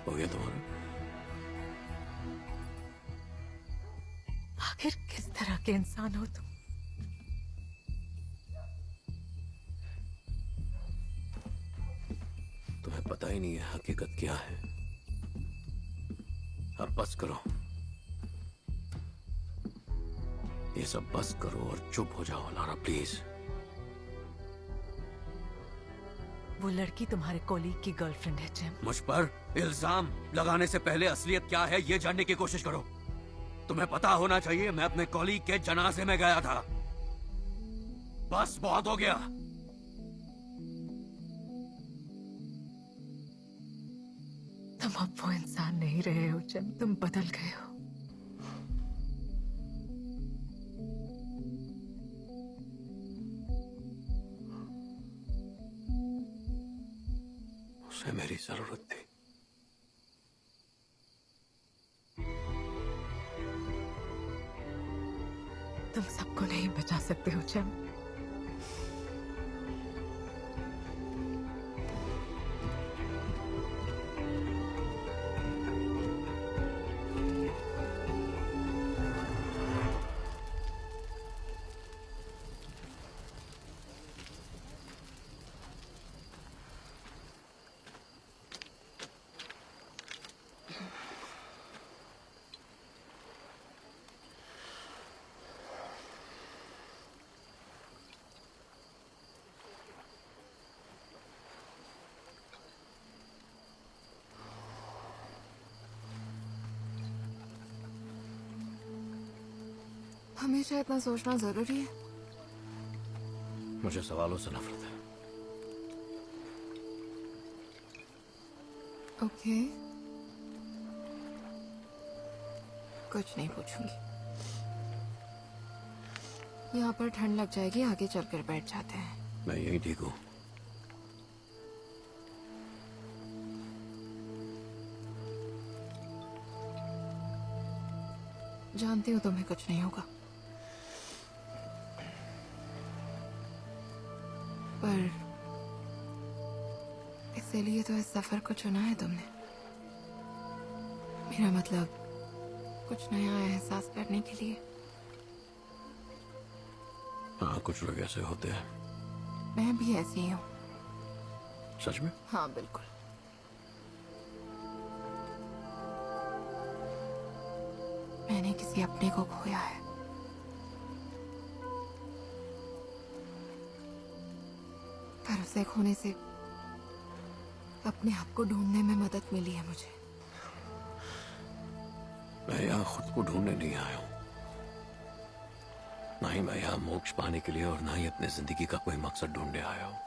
हो गया तुम्हारा? आखिर किस तरह के इंसान हो तुम? तुम्हें पता ही नहीं है हकीकत क्या है। अब बस करो, ये सब बस करो और चुप हो जाओ लारा, प्लीज। वो लड़की तुम्हारे कॉलीग की गर्लफ्रेंड है जिम। मुझ पर इल्जाम लगाने से पहले असलियत क्या है ये जानने की कोशिश करो। तुम्हें पता होना चाहिए मैं अपने कॉलीग के जनाजे में गया था। बस बहुत हो गया। तुम अब वो इंसान नहीं रहे हो जिम, तुम बदल गए हो। उसे मेरी जरूरत थी। तुम सबको नहीं बचा सकते हो जिम। हमेशा इतना सोचना जरूरी है? मुझे सवालों से नफरत है। ओके, कुछ नहीं पूछूंगी। यहाँ पर ठंड लग जाएगी, आगे चलकर बैठ जाते हैं। मैं यही ठीक हूँ। जानती हूँ तुम्हें कुछ नहीं होगा, पर इसीलिए तो इस सफर को चुना है तुमने। मेरा मतलब कुछ नया एहसास करने के लिए। हाँ, कुछ लोग ऐसे होते हैं। मैं भी ऐसी ही हूँ। सच में? हाँ, बिल्कुल। मैंने किसी अपने को खोया है। पर उसे खोने से अपने आप को ढूंढने में मदद मिली है मुझे। मैं यहाँ खुद को ढूंढने नहीं आया हूँ। ना ही मैं यहाँ मोक्ष पाने के लिए और ना ही अपने जिंदगी का कोई मकसद ढूंढने आया हूँ।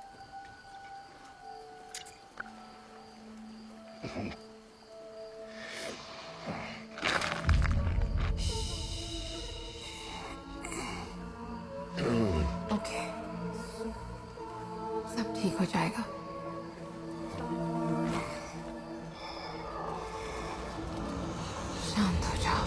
ओके, सब ठीक हो जाएगा। शांत हो जाओ।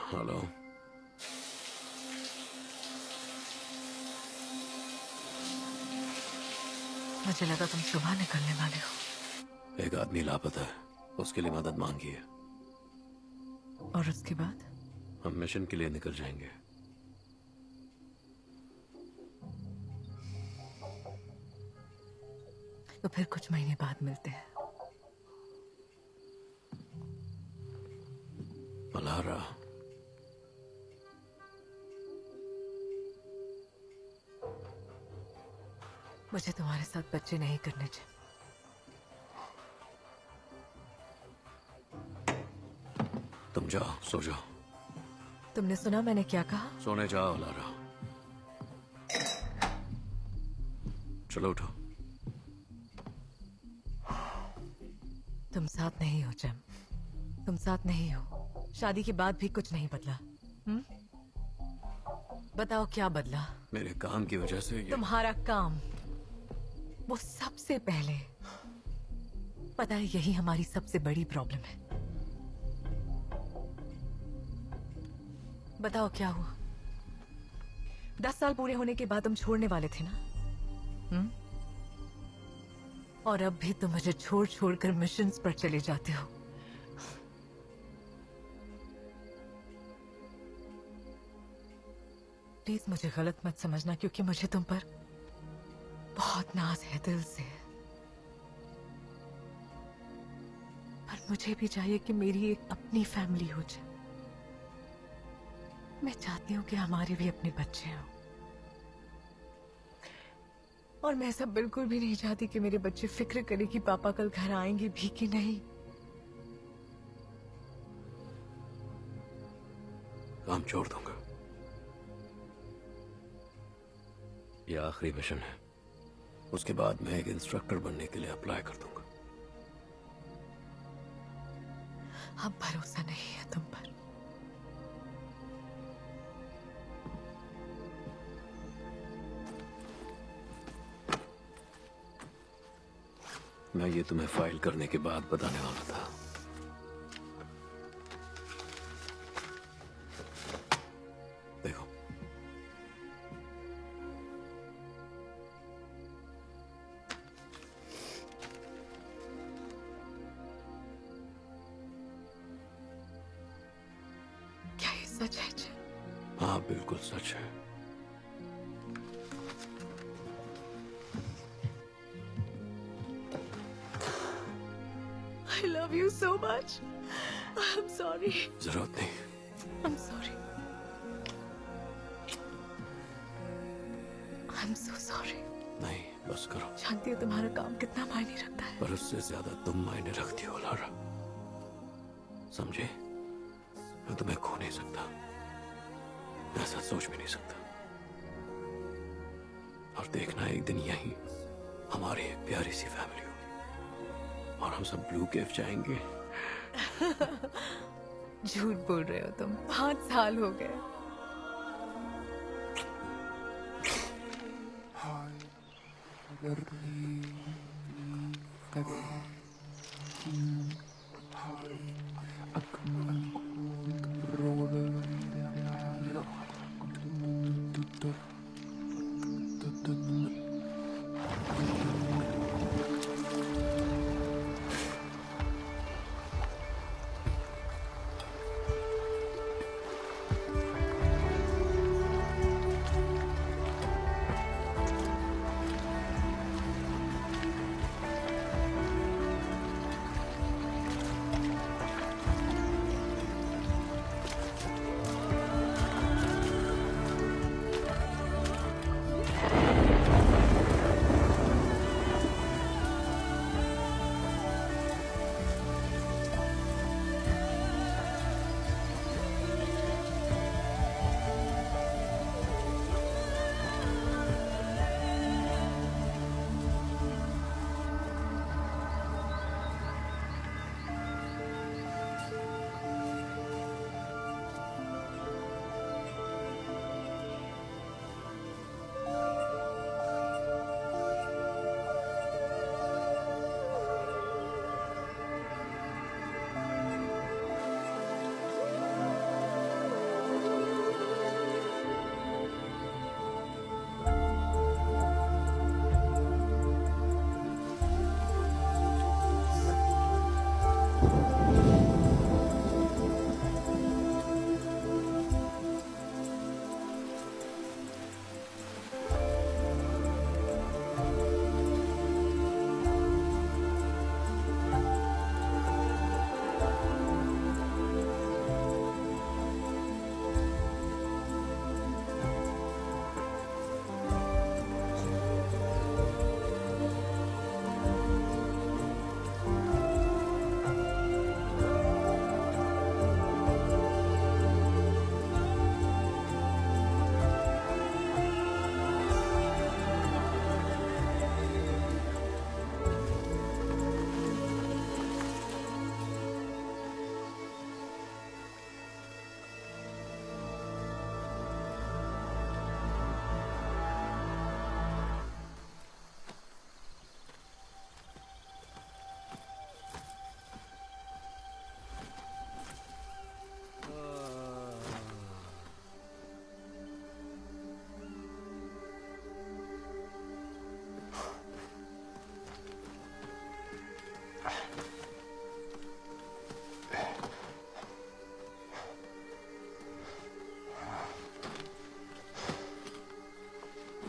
हेलो। मुझे लगा तुम सुबह निकलने वाले हो। एक आदमी लापता है, उसके लिए मदद मांगी है। और उसके बाद? हम मिशन के लिए निकल जाएंगे। तो फिर कुछ महीने बाद मिलते हैं। अलारा, मुझे तुम्हारे साथ बच्चे नहीं करने चाहिए। तुम जाओ, सो जाओ। तुमने सुना मैंने क्या कहा? सोने जाओ अलारा। चलो उठो। तुम साथ नहीं हो जैम, तुम साथ नहीं हो। शादी के बाद भी कुछ नहीं बदला। बताओ क्या बदला? मेरे काम की वजह से ये... तुम्हारा काम, वो सबसे पहले। पता है यही हमारी सबसे बड़ी प्रॉब्लम है। बताओ क्या हुआ? 10 साल पूरे होने के बाद तुम छोड़ने वाले थे ना? और अब भी तुम मुझे छोड़ छोड़कर मिशंस पर चले जाते हो। प्लीज मुझे गलत मत समझना, क्योंकि मुझे तुम पर बहुत नाज है दिल से। पर मुझे भी चाहिए कि मेरी एक अपनी फैमिली हो जाए। मैं चाहती हूँ कि हमारे भी अपने बच्चे हों। और मैं ऐसा बिल्कुल भी नहीं चाहती कि मेरे बच्चे फिक्र करें कि पापा कल घर आएंगे भी कि नहीं। काम छोड़ दूंगा। यह आखिरी मिशन है। उसके बाद मैं एक इंस्ट्रक्टर बनने के लिए अप्लाई कर दूंगा। अब भरोसा नहीं है तुम पर। मैं ये तुम्हें फाइल करने के बाद बताने वाला था। देखो, क्या ये सच है? हाँ बिल्कुल सच है। I love you so much. I'm sorry. जरूरत नहीं। I'm sorry. I'm so sorry. नहीं, बस करो। जानती हो तुम्हारा काम कितना मायने रखता है। पर उससे ज्यादा तुम मायने रखती हो लारा। समझे? मैं तुम्हें खो नहीं सकता, ऐसा सोच भी नहीं सकता। और देखना एक दिन यही हमारी एक प्यारी सी फैमिली होगी और हम सब ब्लू केव जाएंगे। झूठ बोल रहे हो तुम। 5 साल हो गए।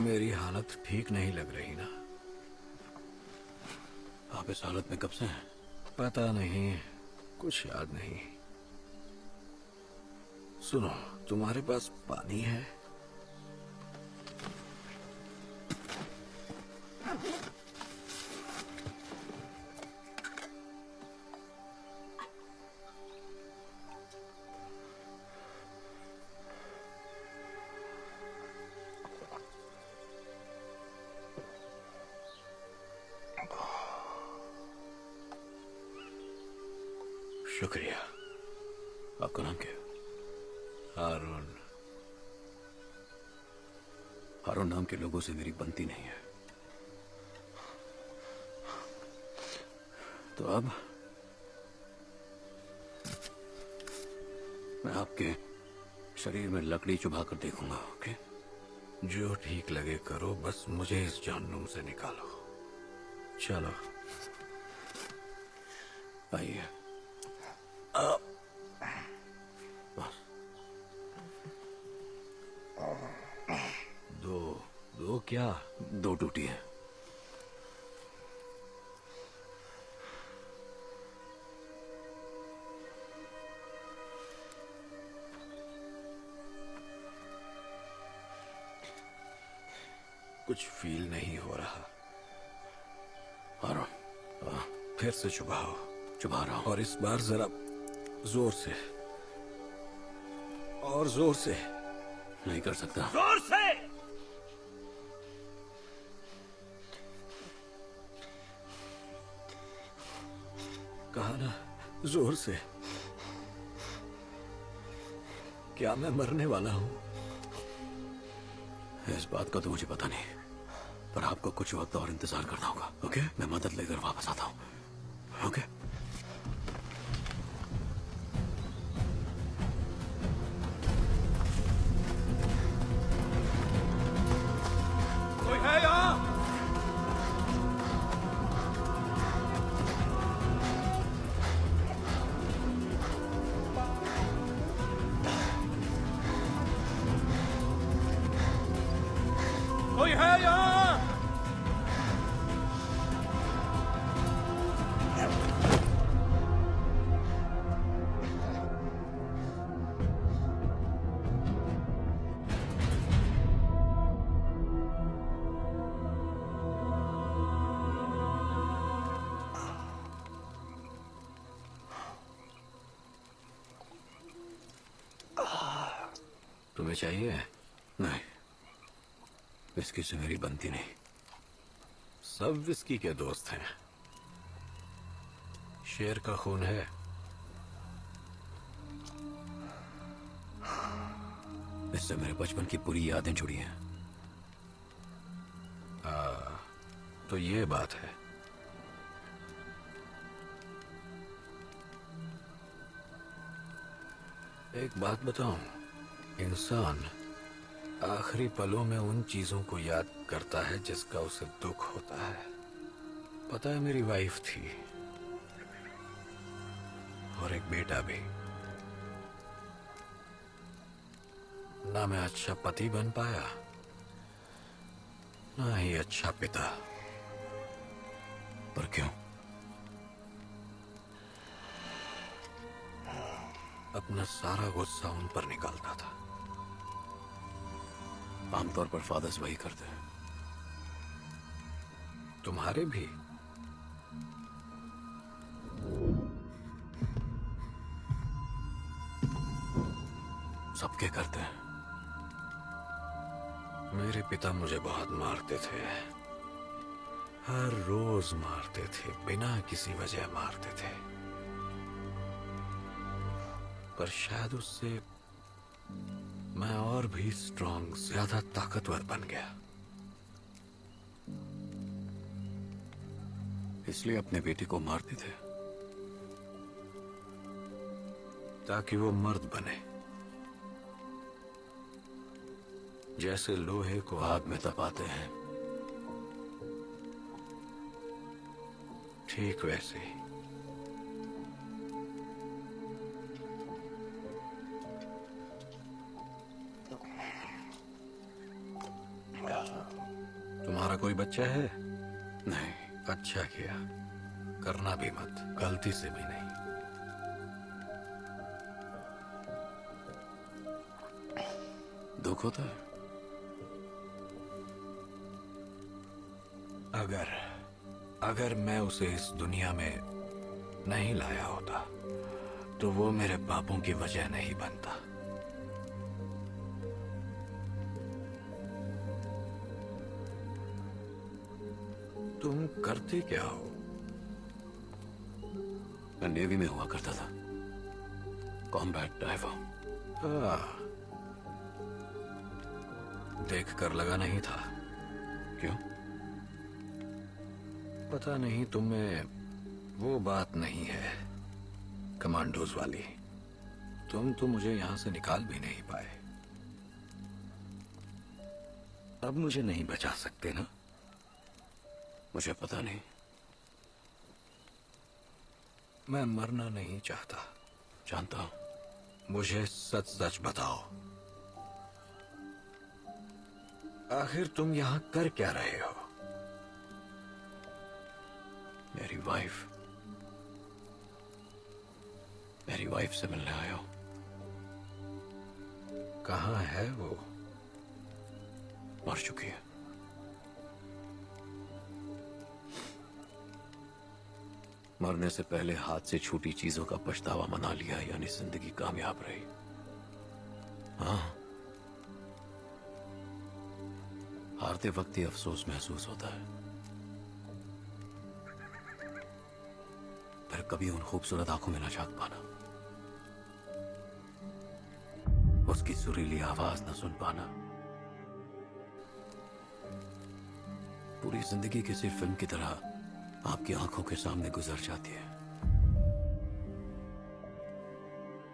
मेरी हालत ठीक नहीं लग रही ना। आप इस हालत में कब से हैं? पता नहीं, कुछ याद नहीं। सुनो, तुम्हारे पास पानी है? शुक्रिया। आपका नाम क्या है? हारून। हारून नाम के लोगों से मेरी बनती नहीं है। तो अब मैं आपके शरीर में लकड़ी चुभा कर देखूंगा। ओके? जो ठीक लगे करो, बस मुझे इस जहन्नुम से निकालो। चलो आइए। दो क्या? दो टूटी है। कुछ फील नहीं हो रहा। हारून, फिर से चुभाओ। चुभा रहा हूं, और इस बार जरा जोर से। और जोर से। नहीं कर सकता। जोर से। कहा ना, जोर से। क्या मैं मरने वाला हूं? इस बात का तो मुझे पता नहीं, पर आपको कुछ वक्त और इंतजार करना होगा। ओके? मैं मदद लेकर वापस आता हूं। ओके? कोई है यहाँ? कोई है यहाँ? तुम्हें चाहिए? नहीं, विस्की से मेरी बनती नहीं। सब विस्की के दोस्त हैं। शेर का खून है। इससे मेरे बचपन की पूरी यादें जुड़ी हैं। तो ये बात है। एक बात बताऊं, इंसान आखिरी पलों में उन चीजों को याद करता है जिसका उसे दुख होता है। पता है, मेरी वाइफ थी और एक बेटा भी। ना मैं अच्छा पति बन पाया, ना ही अच्छा पिता। पर क्यों? अपना सारा गुस्सा उन पर निकालता था। आमतौर पर फादर्स वही करते हैं। तुम्हारे भी? सबके करते हैं। मेरे पिता मुझे बहुत मारते थे। हर रोज मारते थे, बिना किसी वजह मारते थे। पर शायद उससे मैं और भी स्ट्रांग, ज्यादा ताकतवर बन गया। इसलिए अपने बेटे को मारते थे, ताकि वो मर्द बने। जैसे लोहे को आग में तपाते हैं, ठीक वैसे ही। बच्चा है? नहीं। अच्छा किया, करना भी मत, गलती से भी नहीं। दुख होता है? अगर मैं उसे इस दुनिया में नहीं लाया होता तो वो मेरे पापों की वजह नहीं बनता। तुम करते क्या हो? मैं नेवी में हुआ करता था, कॉम्बैट डाइवर। देख कर लगा नहीं था। क्यों? पता नहीं, तुम में वो बात नहीं है कमांडोज वाली। तुम तो मुझे यहां से निकाल भी नहीं पाए। अब मुझे नहीं बचा सकते ना? मुझे पता नहीं। मैं मरना नहीं चाहता। जानता हूं। मुझे सच सच बताओ, आखिर तुम यहां कर क्या रहे हो? मेरी वाइफ से मिलने आया हूं। कहाँ है वो? मर चुकी है। मरने से पहले हाथ से छूटी चीजों का पछतावा मना लिया, यानी जिंदगी कामयाब रही। हाँ, हारते वक्त ही अफसोस महसूस होता है, फिर कभी उन खूबसूरत आंखों में न झांक पाना, उसकी सुरीली आवाज न सुन पाना। पूरी जिंदगी किसी फिल्म की तरह आपकी आंखों के सामने गुजर जाती है।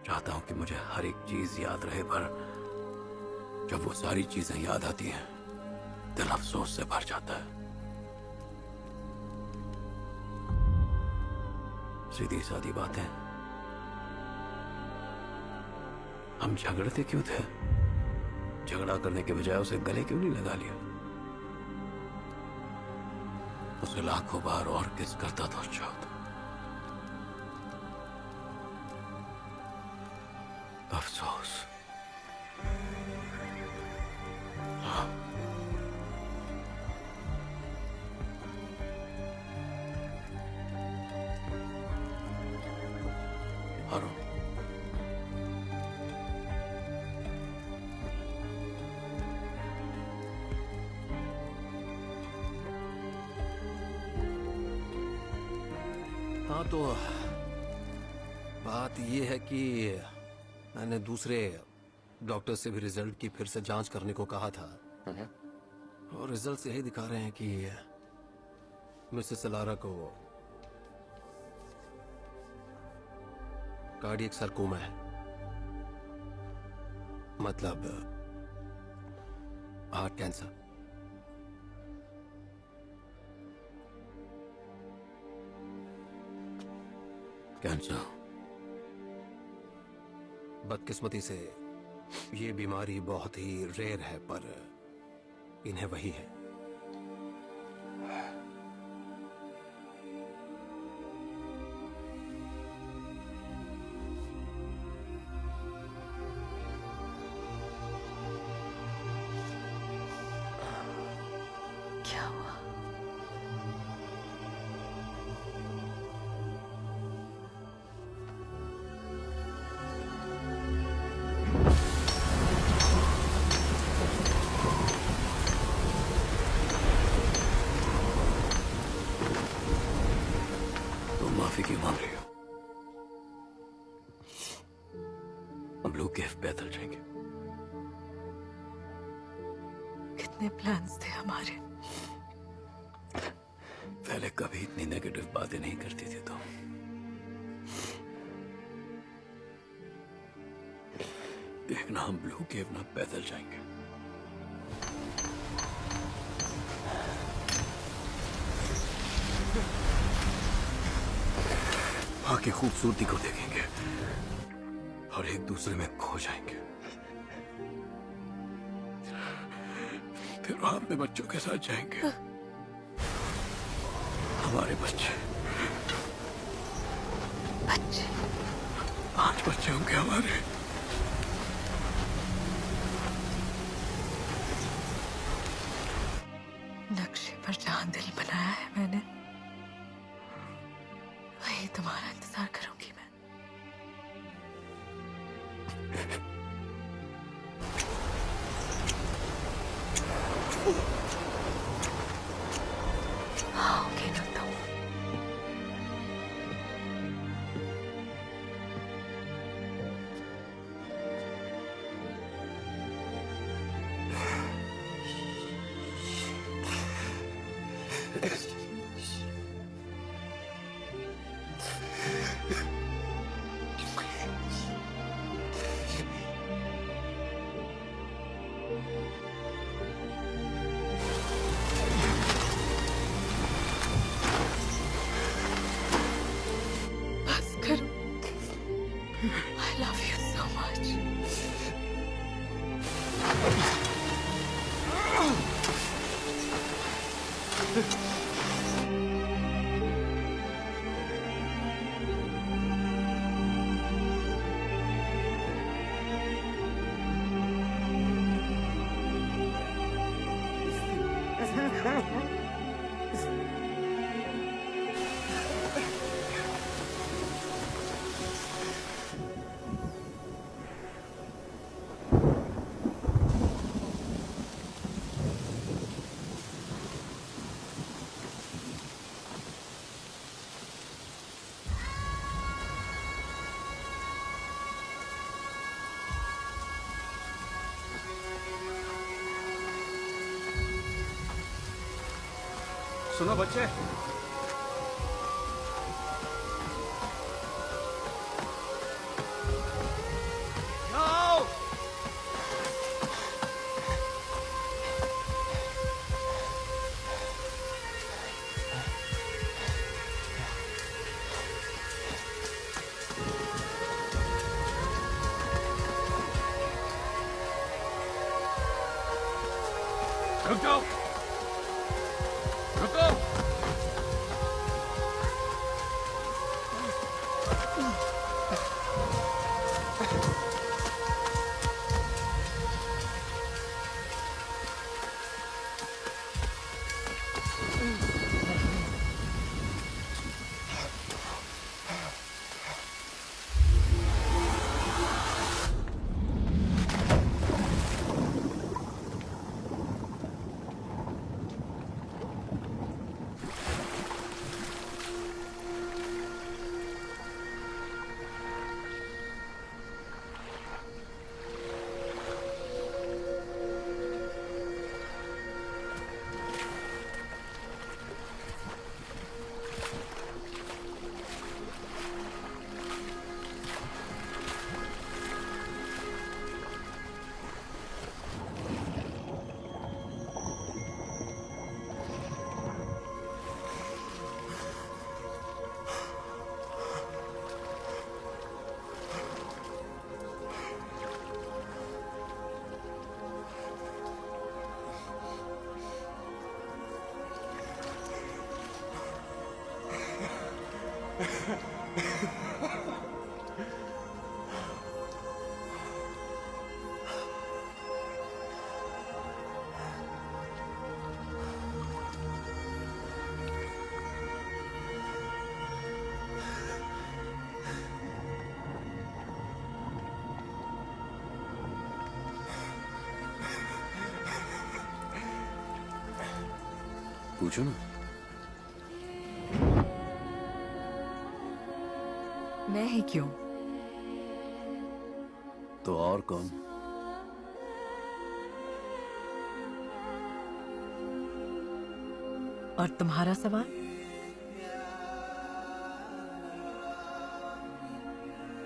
चाहता हूं कि मुझे हर एक चीज याद रहे, पर जब वो सारी चीजें याद आती हैं, दिल अफसोस से भर जाता है। सीधी सादी बातें। हम झगड़ते क्यों थे? झगड़ा करने के बजाय उसे गले क्यों नहीं लगा लिया? उसे लाखों बार और किस करता तो अच्छा होता। अफसोस। हाँ। हारून, हाँ तो बात ये है कि मैंने दूसरे डॉक्टर से भी रिजल्ट की फिर से जांच करने को कहा था, और रिजल्ट यही दिखा रहे हैं कि मिसेस अलारा को कार्डियक सरकोमा है, मतलब हार्ट कैंसर। कैंसर? बदकिस्मती से ये बीमारी बहुत ही रेयर है, पर इन्हें वही है। क्या हुआ? माफी क्यों मांग रही हो? हम ब्लू केव पैदल जाएंगे। कितने प्लान्स थे हमारे। पहले कभी इतनी नेगेटिव बातें नहीं करती थी तुम। देखना, हम ब्लू केव ना पैदल जाएंगे। वहां की खूबसूरती को देखेंगे और एक दूसरे में खो जाएंगे। फिर वहां अपने बच्चों के साथ जाएंगे। हमारे बच्चे बच्चे 5 बच्चे होंगे हमारे। नक्शे पर जहां दिल बनाया है मैंने, वही तुम्हारा इंतजार करूंगी मैं। आओगे ना तुम? बस करो। I love you so much. सुनो बच्चे, आओ। रुक जाओ, रुको। पूछो ना। मैं ही क्यों? तो और कौन? और तुम्हारा सवाल?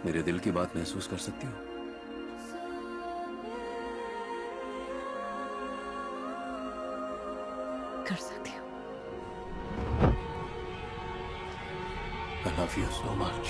मेरे दिल की बात महसूस कर सकती हो? कर सकती हूँ। I love you so much.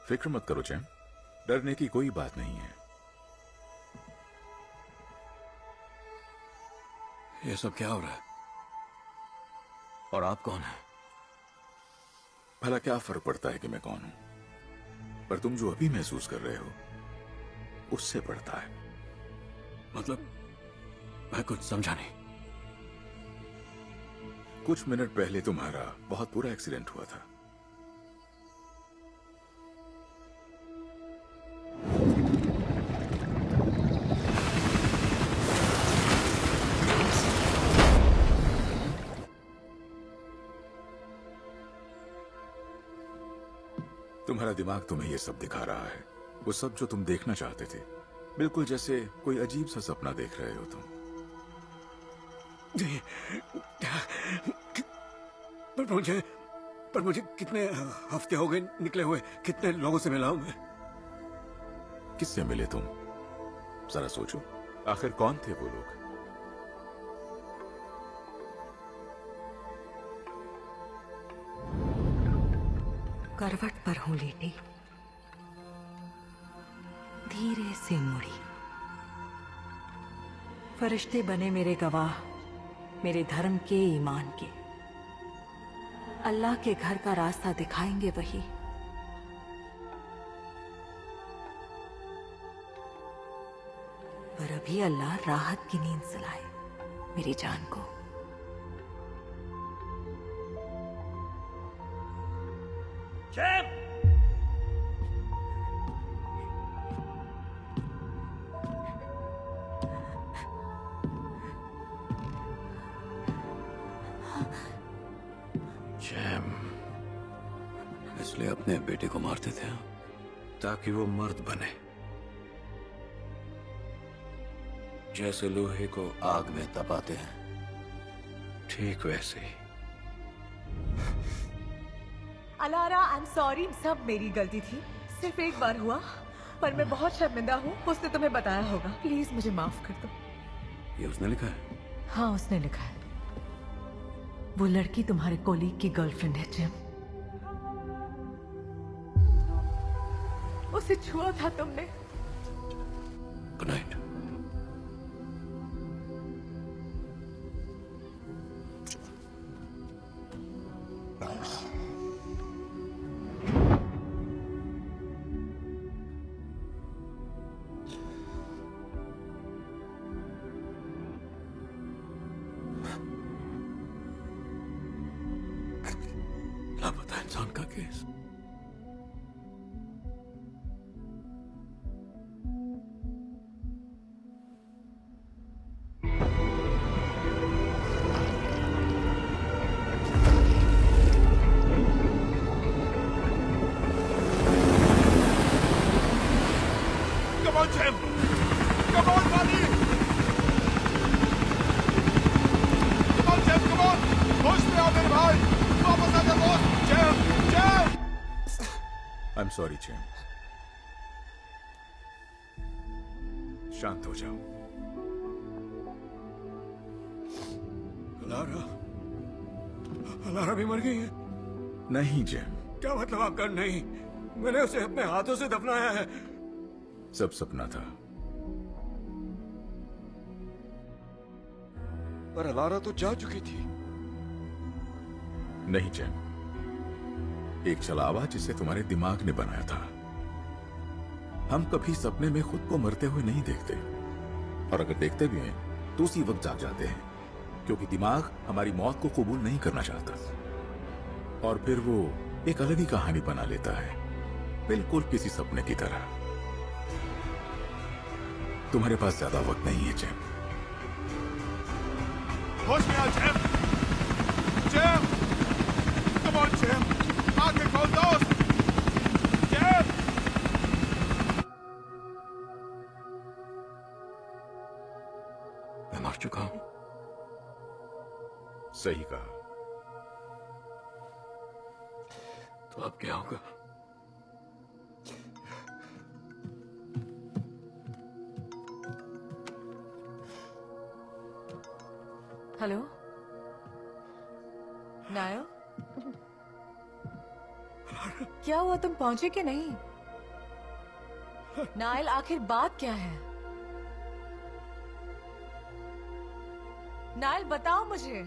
फिक्र मत करो चैम, डरने की कोई बात नहीं है। ये सब क्या हो रहा है? और आप कौन हैं? भला क्या फर्क पड़ता है कि मैं कौन हूं, पर तुम जो अभी महसूस कर रहे हो उससे पड़ता है। मतलब मैं कुछ समझा नहीं। कुछ मिनट पहले तुम्हारा बहुत बुरा एक्सीडेंट हुआ था। तुम्हारा दिमाग तुम्हें ये सब दिखा रहा है, वो सब जो तुम देखना चाहते थे, बिल्कुल जैसे कोई अजीब सा सपना देख रहे हो तुम। पर मुझे कितने हफ्ते हो गए निकले हुए, कितने लोगों से मिला हूं मैं। किससे मिले तुम? जरा सोचो, आखिर कौन थे वो लोग? करवट पर हूं लेटी, धीरे से मुड़ी। फरिश्ते बने मेरे गवाह, मेरे धर्म के, ईमान के। अल्लाह के घर का रास्ता दिखाएंगे वही। पर अभी अल्लाह राहत की नींद सुलाए मेरी जान को। चैम! जैम, इसलिए अपने बेटे को मारते थे ताकि वो मर्द बने, जैसे लोहे को आग में तपाते हैं, ठीक वैसे ही। अलारा, आई एम सॉरी, सब मेरी गलती थी। सिर्फ एक बार हुआ, पर मैं बहुत शर्मिंदा हूँ। उसने तुम्हें बताया होगा, प्लीज मुझे माफ कर दो। ये उसने लिखा है? हाँ, उसने लिखा है। वो लड़की तुम्हारे कोलीग की गर्लफ्रेंड है जिम। उसे छुआ था तुमने। Good night. लापता इंसान का case. Come on, Jim! Come on, buddy! Come on, Jim, come on! होश में आओ मेरे भाई! वापस आ जा दोस्त! Jim! Jim! I am sorry charm, शांत हो जाओ। अलारा, अलारा भी मर गई है? नहीं जैम, क्या मतलब आपका नहीं? मैंने उसे अपने हाथों से दफनाया है। सब सपना था। पर अलारा तो जा चुकी थी। नहीं चैम, एक छलावा जिसे तुम्हारे दिमाग ने बनाया था। हम कभी सपने में खुद को मरते हुए नहीं देखते, और अगर देखते भी हैं तो उसी वक्त जाग जाते हैं, क्योंकि दिमाग हमारी मौत को कबूल नहीं करना चाहता, और फिर वो एक अलग ही कहानी बना लेता है, बिल्कुल किसी सपने की तरह। तुम्हारे पास ज्यादा वक्त नहीं है चैम। होश में आ Jim! Jim! Come on, Jim! आगे खोल दोस्त! जैम! मैं मर चुका हूं। सही कहा। तो अब क्या होगा? हेलो नायो, क्या हुआ? तुम पहुंचे कि नहीं? नाइल, आखिर बात क्या है? नाइल, बताओ मुझे।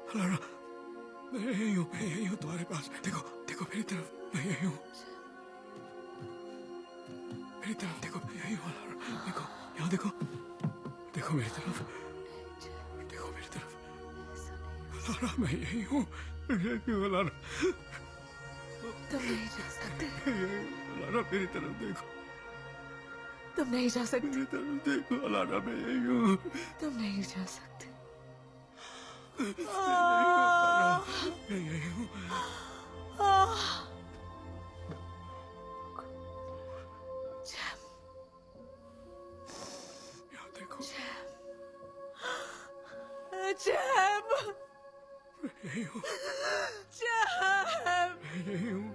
अलारा, मैं यही हूँ तुम्हारे पास। देखो देखो मेरी तरफ, मैं यही हूँ। मेरी तरफ देखो, मैं यही हूँ अलारा। देखो यहाँ देखो, देखो मेरी तरफ, देखो मेरी तरफ। अलारा, मैं यही हूँ। अलारा, तुम नहीं जा सकते। अलारा मेरी तरफ देखो, तुम नहीं जा सकते। मेरी तरफ देखो अलारा, मैं यही हूँ। तुम नहीं जा सकते। मैं यही हूँ। यहाँ देखो, जैम, मैं यही हूँ। जैम, मैं यही हूँ।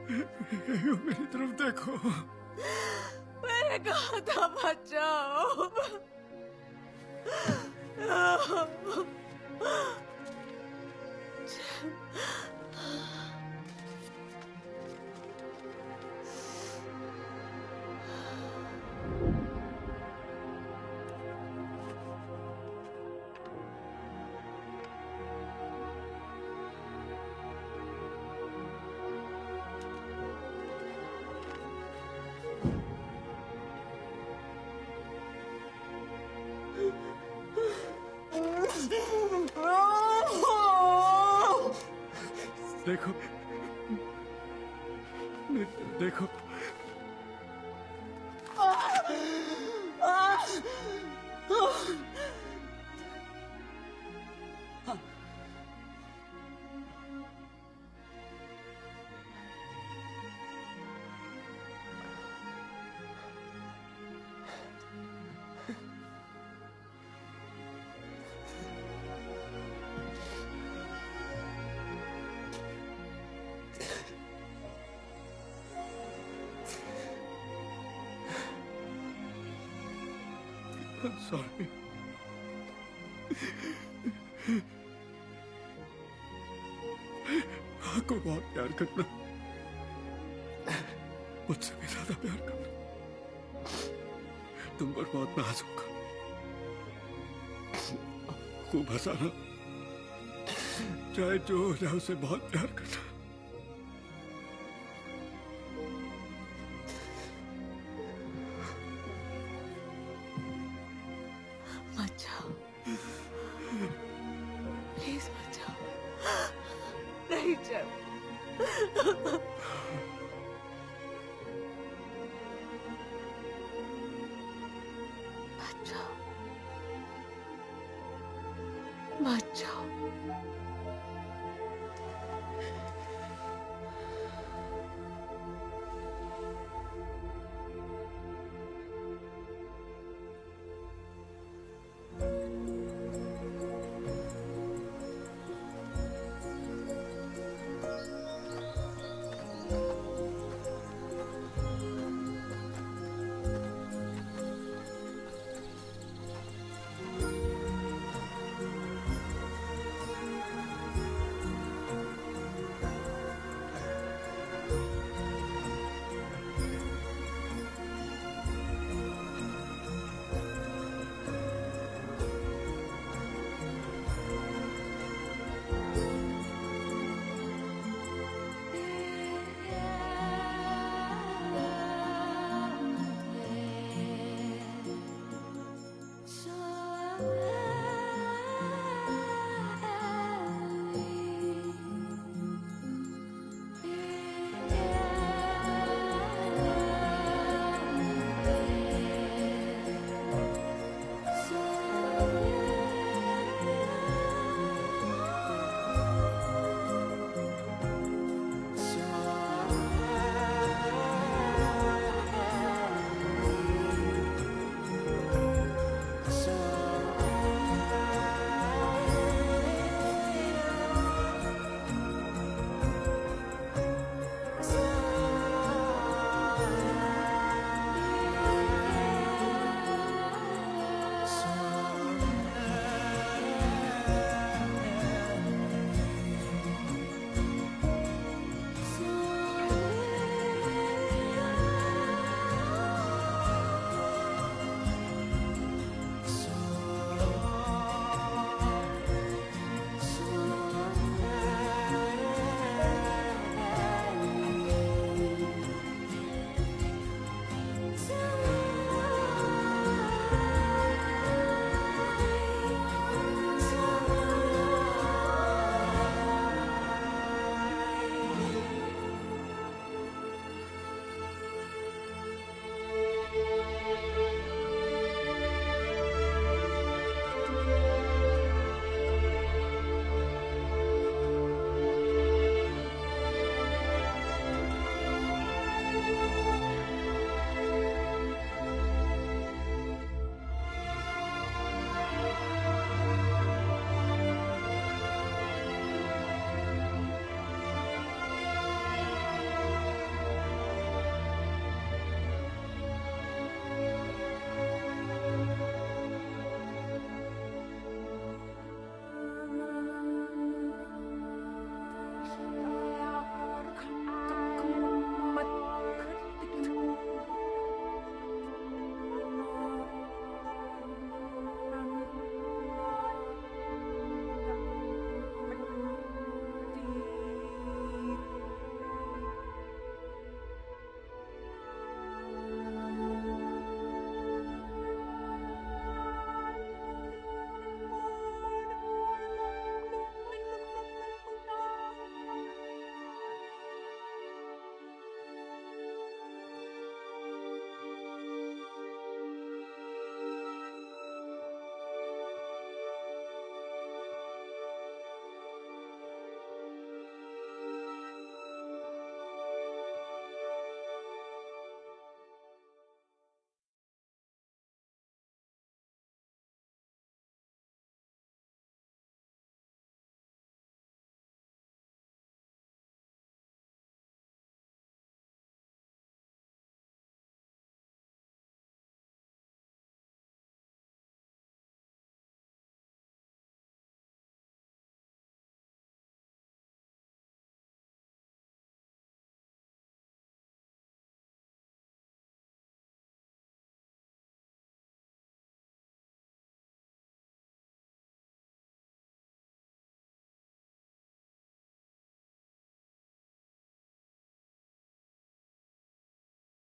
मैं यही हूँ, मेरी तरफ देखो। मैंने कहा था मत जाओ। देखो, देखो, सॉरी। आपको बहुत प्यार करना, मुझसे भी ज्यादा प्यार करना, तुम पर बहुत नाज होगा, खूब हंसाना, चाहे जो हो जाए उसे बहुत प्यार करना। मत जाओ, प्लीज मत जाओ। नहीं जाओ। मत जाओ।